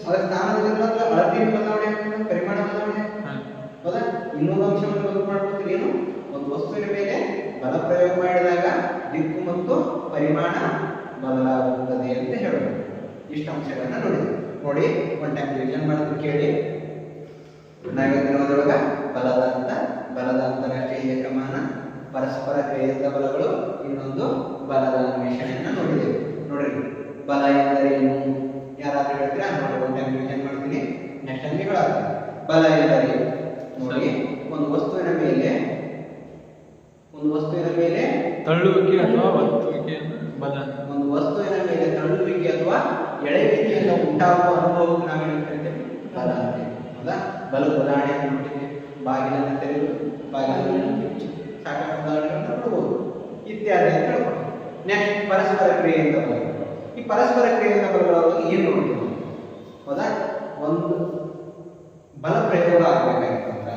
ಅದರ ಸ್ಥಾನದಲ್ಲಿ ಅಳತೆಯ ಬದಲಾವಣೆ ಆಗ್ತದೆ, ಪರಿಮಾಣ ಬದಲಾವಣೆ ಆಗ್ತದೆ. ಹೌದಾ? ಇನ್ನೊಂದು ಅಂಶವನ್ನು ಗೊತ್ತು ಮಾಡ್ಕೊತೀರಿ. ಏನು? ಒಂದು ವಸ್ತುವಿನ ಮೇಲೆ ಬಲ ಪ್ರಯೋಗ ಮಾಡಿದಾಗ ದಿಕ್ಕು ಮತ್ತು ಪರಿಮಾಣ ಬದಲಾಗುತ್ತದೆ ಅಂತ ಹೇಳಬಹುದು. ಇಷ್ಟು ಅಂಶಗಳನ್ನ ನೋಡಿ ಒಂದು ಟೈಮ್ ರಿವಿಷನ್ ಮಾಡೋದು ಕೇಳಿ. ನಾವಿವತ್ತಿನ ಓದೊಳಗ ಬಲದ ಅಂತಾರಾಷ್ಟ್ರೀಯ ಏಕಮಾನ, ಪರಸ್ಪರ ಕ್ರಿಯೆಯಿಂದ ಬಲಗಳು, ಇನ್ನೊಂದು ಬಲದ ಅನ್ವೇಷಣೆಯನ್ನ ನೋಡಿದೆವು. ನೋಡ್ರಿ, ಬಲ ಎಂದರೇನು? ಯಾರಾದ್ರೂ ಹೇಳ್ತೀರಾ? ನೋಡಿ, ಒಂದು ಟೈಮ್ ರಿವಿಷನ್ ಮಾಡ್ತೀನಿ. ನೆಕ್ಸ್ಟ್ ಟೈಮ್ ಹೇಳೋದು. ಬಲ ಎಂದರೆ ನೋಡಿ, ಒಂದು ವಸ್ತುವಿನ ಮೇಲೆ ತಳ್ಳುವಿಕೆ ಅಥವಾ ಒತ್ತುವಿಕೆ ಬಲ. ಒಂದು ವಸ್ತುವಿನ ಮೇಲೆ ತಳ್ಳುವಿಕೆ ಅಥವಾ ಎಳೆಯುವಿಕೆಯಿಂದ ಉಂಟಾಗುವ ಅನುಭವಕ್ಕೆ ನಾವೇನು ಕರಿತೇವೆ? ಬಲ ಅಂತ. ಹೌದಾ? ಬಲದ ಉದಾಹರಣೆ ನೋಡ್ತೀವಿ. ಬಾಗಿಲನ್ನು ತೆರೆಯುವುದು, ಬಾಗಿಲನ್ನು ಸಾಕಷ್ಟು ಉದಾಹರಣೆಗಳನ್ನು ನೋಡಬಹುದು, ಇತ್ಯಾದಿ ಅಂತ ಹೇಳ್ಬೋದು. ನೆಕ್ಸ್ಟ್ ಪರಸ್ಪರ ಕ್ರಿಯೆಯಿಂದ ಬಲಗಳು. ಈ ಪರಸ್ಪರ ಕ್ರಿಯೆಯಿಂದ ಬಲಗಳ ಏನು ನೋಡ್ತೀವಿ? ಹೌದಾ? ಒಂದು ಬಲ ಪ್ರಯೋಗ ಆಗಬೇಕಾಗಿತ್ತಂದ್ರ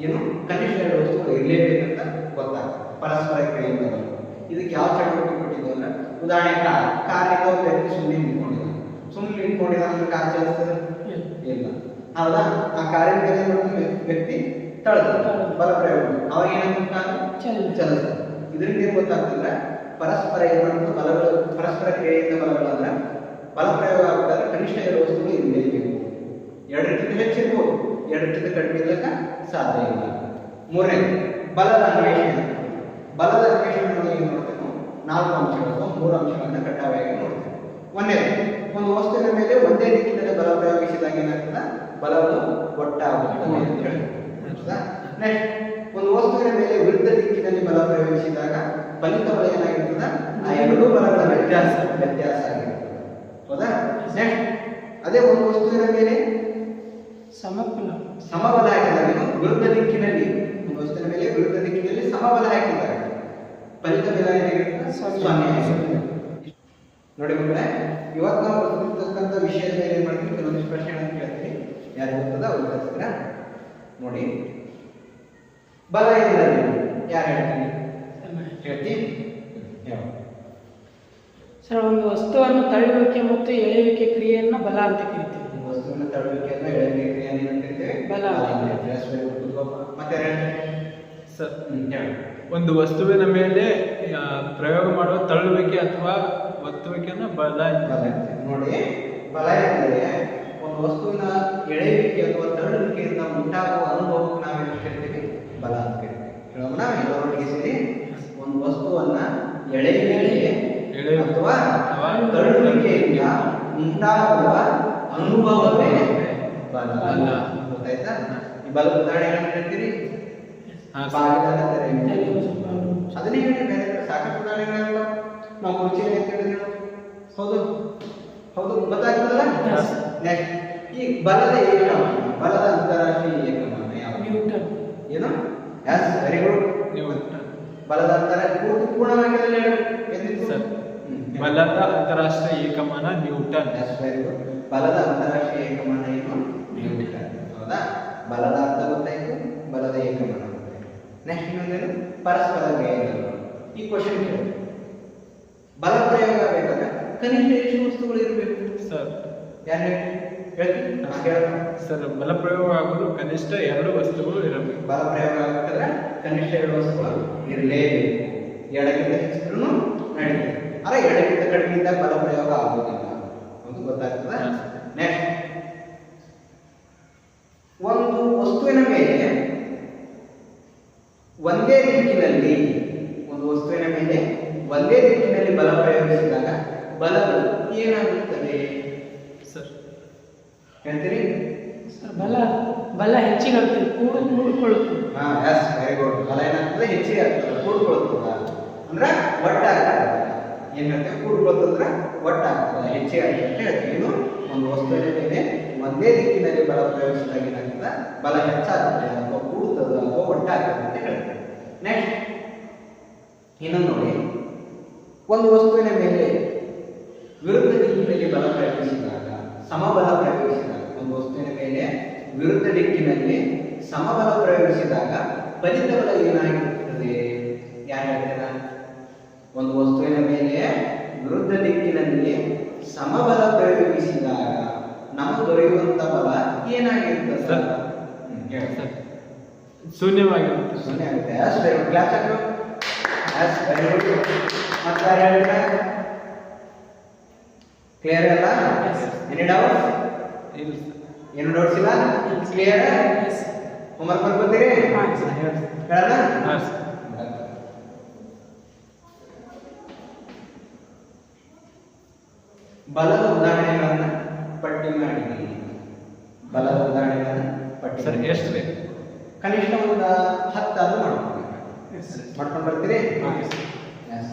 ಏನು ಕನಿಷ್ಠ 2 ವಸ್ತುಗಳು ಇರಲೇಬೇಕಂತ ಗೊತ್ತಾಗುತ್ತೆ. ಪರಸ್ಪರ ಕ್ರಿಯೆಯಿಂದ ಬರೋದು. ಇದಕ್ಕೆ ಯಾವ ಚಟುವಟಿಕೆ ಕೊಟ್ಟಿದ್ದು ಅಂದ್ರೆ ಉದಾಹರಣೆ ಕಾರಿಂದ ಒಬ್ಬ ವ್ಯಕ್ತಿ ಸುಮ್ಮನೆ ನಿಂತ್ಕೊಂಡಿದ್ದಾನೆ ಅಂದ್ರೆ ಕಾರ್ ಚಲಿಸ್ತದೆ ಇಲ್ಲ, ಹೌದಾ? ಆ ಕಾರಿನ ಮೇಲೆ ವ್ಯಕ್ತಿ ತಳ್ದ ಬಲ ಪ್ರಯೋಗ, ಅವಾಗ ಏನಾಗುತ್ತೆ? ಕಾರು ಚಲಿಸ್ತದೆ. ಇದರಿಂದ ಏನ್ ಗೊತ್ತಾಗ್ತಂದ್ರೆ ಪರಸ್ಪರ ಏನಾಗುತ್ತೆ ಬಲಗಳು, ಪರಸ್ಪರ ಕ್ರಿಯೆಯಿಂದ ಬಲಗಳು ಅಂದ್ರೆ ಬಲ ಪ್ರಯೋಗ ಆಗಬೇಕಾದ್ರೆ ಕನಿಷ್ಠ 2 ವಸ್ತುಗಳು ಇರಲೇಬೇಕು. 2ಕ್ಕಿಂತ ಹೆಚ್ಚಿರ್ಬೋದು, 2ಕ್ಕಿಂತ ಕಡಿಮೆ ಇರಲಿಕ್ಕೆ ಸಾಧ್ಯ ಇಲ್ಲ. ಮೂರನೇದು ಬಲದ ಅನ್ವೇಷಣೆ. ಬಲದ ಅನ್ವೇಷಣೆ ಏನು ನೋಡ್ತೇವೆ? 4 ಅಂಶಗಳು ಅಥವಾ 3 ಅಂಶಗಳನ್ನ ಕಡ್ಡಾಯವಾಗಿ ನೋಡ್ತೇವೆ. ಒಂದನೇದು, ಒಂದು ವಸ್ತುವಿನ ಮೇಲೆ ಒಂದೇ ದಿಕ್ಕಿನಲ್ಲಿ ಬಲ ಪ್ರಯೋಗಿಸಿದಾಗ ಏನಾಗ್ತದೆ? ಬಲವು ಒಟ್ಟಾಗುತ್ತದೆ ಅಂತ ಹೇಳಿ. ನೆಕ್ಸ್ಟ್, ಒಂದು ವಸ್ತುವಿನ ಮೇಲೆ ವಿರುದ್ಧ ದಿಕ್ಕಿನಲ್ಲಿ ಬಲ ಪ್ರಯೋಗಿಸಿದಾಗ ಫಲಿತ ಬಲ ಏನಾಗಿರ್ತದೆ? ಆ ಎರಡೂ ಬಲಗಳ ವ್ಯತ್ಯಾಸ ಆಗಿರ್ತದೆ, ಹೌದಾ? ನೆಕ್ಸ್ಟ್, ಅದೇ ಒಂದು ವಸ್ತುವಿನ ಮೇಲೆ ಸಮಬಲ ಹಾಕಿದಾಗ ವಿರುದ್ಧ ದಿಕ್ಕಿನಲ್ಲಿ, ಒಂದು ವಸ್ತುವಿನ ಮೇಲೆ ವಿರುದ್ಧ ದಿಕ್ಕಿನಲ್ಲಿ ಸಮಬಲ ಹಾಕಿದಾಗ ಫಲಿತ ಬಲ ಏನಾಗಿರ್ತದೆ? 0 ಆಗಿರ್ತದೆ. ನೋಡಿ ಮಕ್ಕಳೇ, ಇವತ್ತು ನಾವು ಓದಿರ್ತಕ್ಕಂಥ ವಿಷಯದ ಮೇಲೆ ಏನ್ ಮಾಡ್ತೀವಿ? ಕೆಲವೊಂದಿಷ್ಟು ಪ್ರಶ್ನೆಗಳನ್ನು ಕೇಳ್ತೀವಿ. ಯಾರು ಗೊತ್ತದ ಅವ್ರು ಕಲಿಸ್ತೀರಾ? ನೋಡಿ, ಬಲ ಎಂದರೆ ಯಾರು ಹೇಳ್ತೀನಿ? ಹೇಳ್ತೀನಿ ಸರ್, ಒಂದು ವಸ್ತುವನ್ನು ತಳ್ಳುವಿಕೆ ಮತ್ತು ಎಳೆಯುವಿಕೆ ಕ್ರಿಯೆಯನ್ನು ಬಲ ಅಂತ ಕರಿತೀವಿ. ವಸ್ತುವಿನ ತಳ್ಳುವಿಕೆಯನ್ನು ಎಳೆಯುವಿಕೆ ಕ್ರಿಯೆಯನ್ನು ಏನು ಕರಿತೇವೆ? ಬಲ. ಮತ್ತೆ ಸರ್, ಒಂದು ವಸ್ತುವಿನ ಮೇಲೆ ಪ್ರಯೋಗ ಮಾಡುವ ತಳ್ಳುವಿಕೆ ಅಥವಾ ಒತ್ತುವಿಕೆಯನ್ನು ಬಲ ಅಂತ ನೋಡಿ, ಬಲ ಎಂದರೆ ಒಂದು ವಸ್ತುವಿನ ಎಳೆಯುವಿಕೆ ಅಥವಾ ತಳ್ಳುವಿಕೆಯಿಂದ ಉಂಟಾಗುವ ಅನುಭವಕ್ಕೆ ನಾವೇನು ಕರಿತೀವಿ? ಬಲ ಅಂತ ಕರಿತೀವಿ. ಹೇಳೋಣ ಎಲ್ಲರೊಟ್ಟಿಗೆ ಸೇರಿ. ಒಂದು ವಸ್ತುವನ್ನ ಎಳೆಯುವಿಕೆ ಅಥವಾ ತಳ್ಳುವಿಕೆಯಿಂದ ಉಂಟಾಗುವ ಅನುಭವವೇ ಬಲ. ಗೊತ್ತಾಯ್ತಾ? ಈ ಬಲ ಉದಾಹರಣೆಗಳನ್ನು ಹೇಳ್ತೀರಿ? ಅದನ್ನೇ ಹೇಳಿ, ಬೇರೆ ಸಾಕಷ್ಟು ಉದಾಹರಣೆಗಳಲ್ಲ. ನಾವು ಕುರ್ಚಿಯಲ್ಲಿ ಕೇಳಿದ್ರು, ಹೌದು ಹೌದು, ಗೊತ್ತಾಗ್ತದಲ್ಲ? ನೆಕ್ಸ್ಟ್, ಈ ಬಲದ ಏಕಮಾನ, ಬಲದ ಅಂತಾರಾಷ್ಟ್ರೀಯ ಏಕಮಾನ ಯಾವುದು? ನ್ಯೂಟನ್. ಏನು? Yes, very good. ಬಲದ ಅಂತಾರಾಷ್ಟ್ರೀಯ ಪೂರ್ಣವಾಗಿ ಬಲದ ಅಂತಾರಾಷ್ಟ್ರೀಯ ಏಕಮಾನ ನ್ಯೂಟನ್. Yes, very good. ಬಲದ ಅಂತಾರಾಷ್ಟ್ರೀಯ ಏಕಮಾನ ಏನು? ನ್ಯೂಟನ್. ಹೌದಾ? ಬಲದ ಅರ್ಥ ಗೊತ್ತಾಯ್ತು, ಬಲದ ಏಕಮಾನ ಗೊತ್ತಾಯ್ತು. ನೆಕ್ಸ್ಟ್ ಇನ್ನೊಂದೇನು? ಪರಸ್ಪರ ಕ್ರಿಯೆಗಳು. ಈ ಕ್ವಶನ್ ಕೇಳಿ, ಬಲ ಪ್ರಯೋಗ ಬೇಕಾದ್ರೆ ಕನಿಷ್ಠ ಎಷ್ಟು ವಸ್ತುಗಳು ಇರಬೇಕು? ಸರ್, ಯಾರು ಹೇಳ್ತೀನಿ? ಸರ್, ಬಲ ಪ್ರಯೋಗ ಆಗಲು ಕನಿಷ್ಠ 2 ವಸ್ತುಗಳು ಇರಬೇಕು. ಬಲ ಪ್ರಯೋಗ ಆಗಬೇಕಾದ್ರೆ ಕನಿಷ್ಠ 2 ವಸ್ತುಗಳು ಇರಲೇಬೇಕು. 2ಕ್ಕಿಂತ ಹೆಚ್ಚಿದ್ರೂ ನಡೀತದೆ, ಆದರೆ 2ಕ್ಕಿಂತ ಕಡಿಮೆ ಇದ್ದಾಗ ಬಲ ಪ್ರಯೋಗ ಆಗುವುದಿಲ್ಲ. ಒಂದು ಗೊತ್ತಾಗ್ತದೆ. ನೆಕ್ಸ್ಟ್, ಒಂದು ವಸ್ತುವಿನ ಮೇಲೆ ಒಂದೇ ದಿಕ್ಕಿನಲ್ಲಿ, ಒಂದು ವಸ್ತುವಿನ ಮೇಲೆ ಒಂದೇ ದಿಕ್ಕಿನಲ್ಲಿ ಬಲ ಪ್ರಯೋಗಿಸಿದಾಗ ಬಲವು ಏನಾಗುತ್ತದೆ? ಸರ್, ಹೇಳ್ತೀರಿ? ಬಲ ಹೆಚ್ಚಿಗಾಗ್ತದೆ, ಕೂಡಿಕೊಳ್ಳುತ್ತದೆ. Yes, very good. ಬಲ ಏನಾಗ್ತದೆ? ಹೆಚ್ಚಿಗೆ ಆಗ್ತದೆ, ಕೂಡ್ಕೊಳ್ತದ ಅಂದ್ರೆ ಒಟ್ಟಾಗ್ತದೆ. ಏನ್ ಹೇಳ್ತೇವೆ? ಕೂಡ್ಕೊಳ್ತಂದ್ರೆ ಒಟ್ಟಾಗ್ತದೆ, ಹೆಚ್ಚಿಗೆ ಆಗ್ತದೆ ಅಂತ ಹೇಳ್ತೀವಿ. ಇದು ಒಂದು ವಸ್ತುವಿನ ಮೇಲೆ ಒಂದೇ ದಿಕ್ಕಿನಲ್ಲಿ ಬಲ ಪ್ರಯೋಗಿಸಿದಾಗ ಏನಾಗ್ತದೆ? ಬಲ ಹೆಚ್ಚಾಗ್ತದೆ ಅಥವಾ ಕೂಡುತ್ತದೆ ಅಥವಾ ಒಟ್ಟಾಗ್ತದೆ ಅಂತ ಹೇಳ್ತೇವೆ. ನೆಕ್ಸ್ಟ್, ಇನ್ನೊಂದು ನೋಡಿ, ಒಂದು ವಸ್ತುವಿನ ಮೇಲೆ ವಿರುದ್ಧ ದಿಕ್ಕಿನಲ್ಲಿ ಬಲ ಪ್ರಯೋಗಿಸಿದಾಗ, ಸಮಬಲ ಪ್ರಯೋಗಿಸಿದಾಗ, ಒಂದು ವಸ್ತುವಿನ ಮೇಲೆ ವಿರುದ್ಧ ದಿಕ್ಕಿನಲ್ಲಿ ಸಮಬಲ ಪ್ರಯೋಗಿಸಿದಾಗ ಫಲಿತ ಬಲ ಏನಾಗಿರುತ್ತದೆ? ಯಾರು ಹೇಳ್ತೀರಾ? ಒಂದು ವಸ್ತುವಿನ ಮೇಲೆ ವಿರುದ್ಧ ದಿಕ್ಕಿನಲ್ಲಿ ಸಮಬಲ ಪ್ರಯೋಗಿಸಿದಾಗ ನಮಗೆ ದೊರೆಯುವಂತ ಬಲ ಏನಾಗಿರ್ತದೆ? ಸರ್, ಶೂನ್ಯವಾಗಿರುತ್ತೆ. 0 ಆಗುತ್ತೆ. Yes, very good. ಕ್ಲಾಸ್ ಹಾಕು. Yes, very good. ಮತ್ತೆ ಯಾರು ಹೇಳ್ತೀರಾ? ಕ್ಲಿಯರ್ ಅಲ್ಲ? Any doubt? ಇಲ್ಲ. ಏನು ಡೌಟ್ಸ್ ಇಲ್ಲ? ಕ್ಲಿಯರ್? ಹೋಮ್ವರ್ಕ್ ಬರ್ಕೊತೀರಿ? ಹೇಳೋಣ? ಬಲದ ಉದಾಹರಣೆಗಳನ್ನ ಪಟ್ಟಿ ಮಾಡಿ. ಬಲದ ಉದಾಹರಣೆಗಳನ್ನ ಪಟ್ಟಿ. ಸರ್, ಎಷ್ಟು ಬೇಕು? ಕನಿಷ್ಠ ಒಂದು 10 ಆದ್ರೂ ಮಾಡ್ಕೊಂಡು ಬರ್ತೀರಿ? Okay sir. ಎಸ್.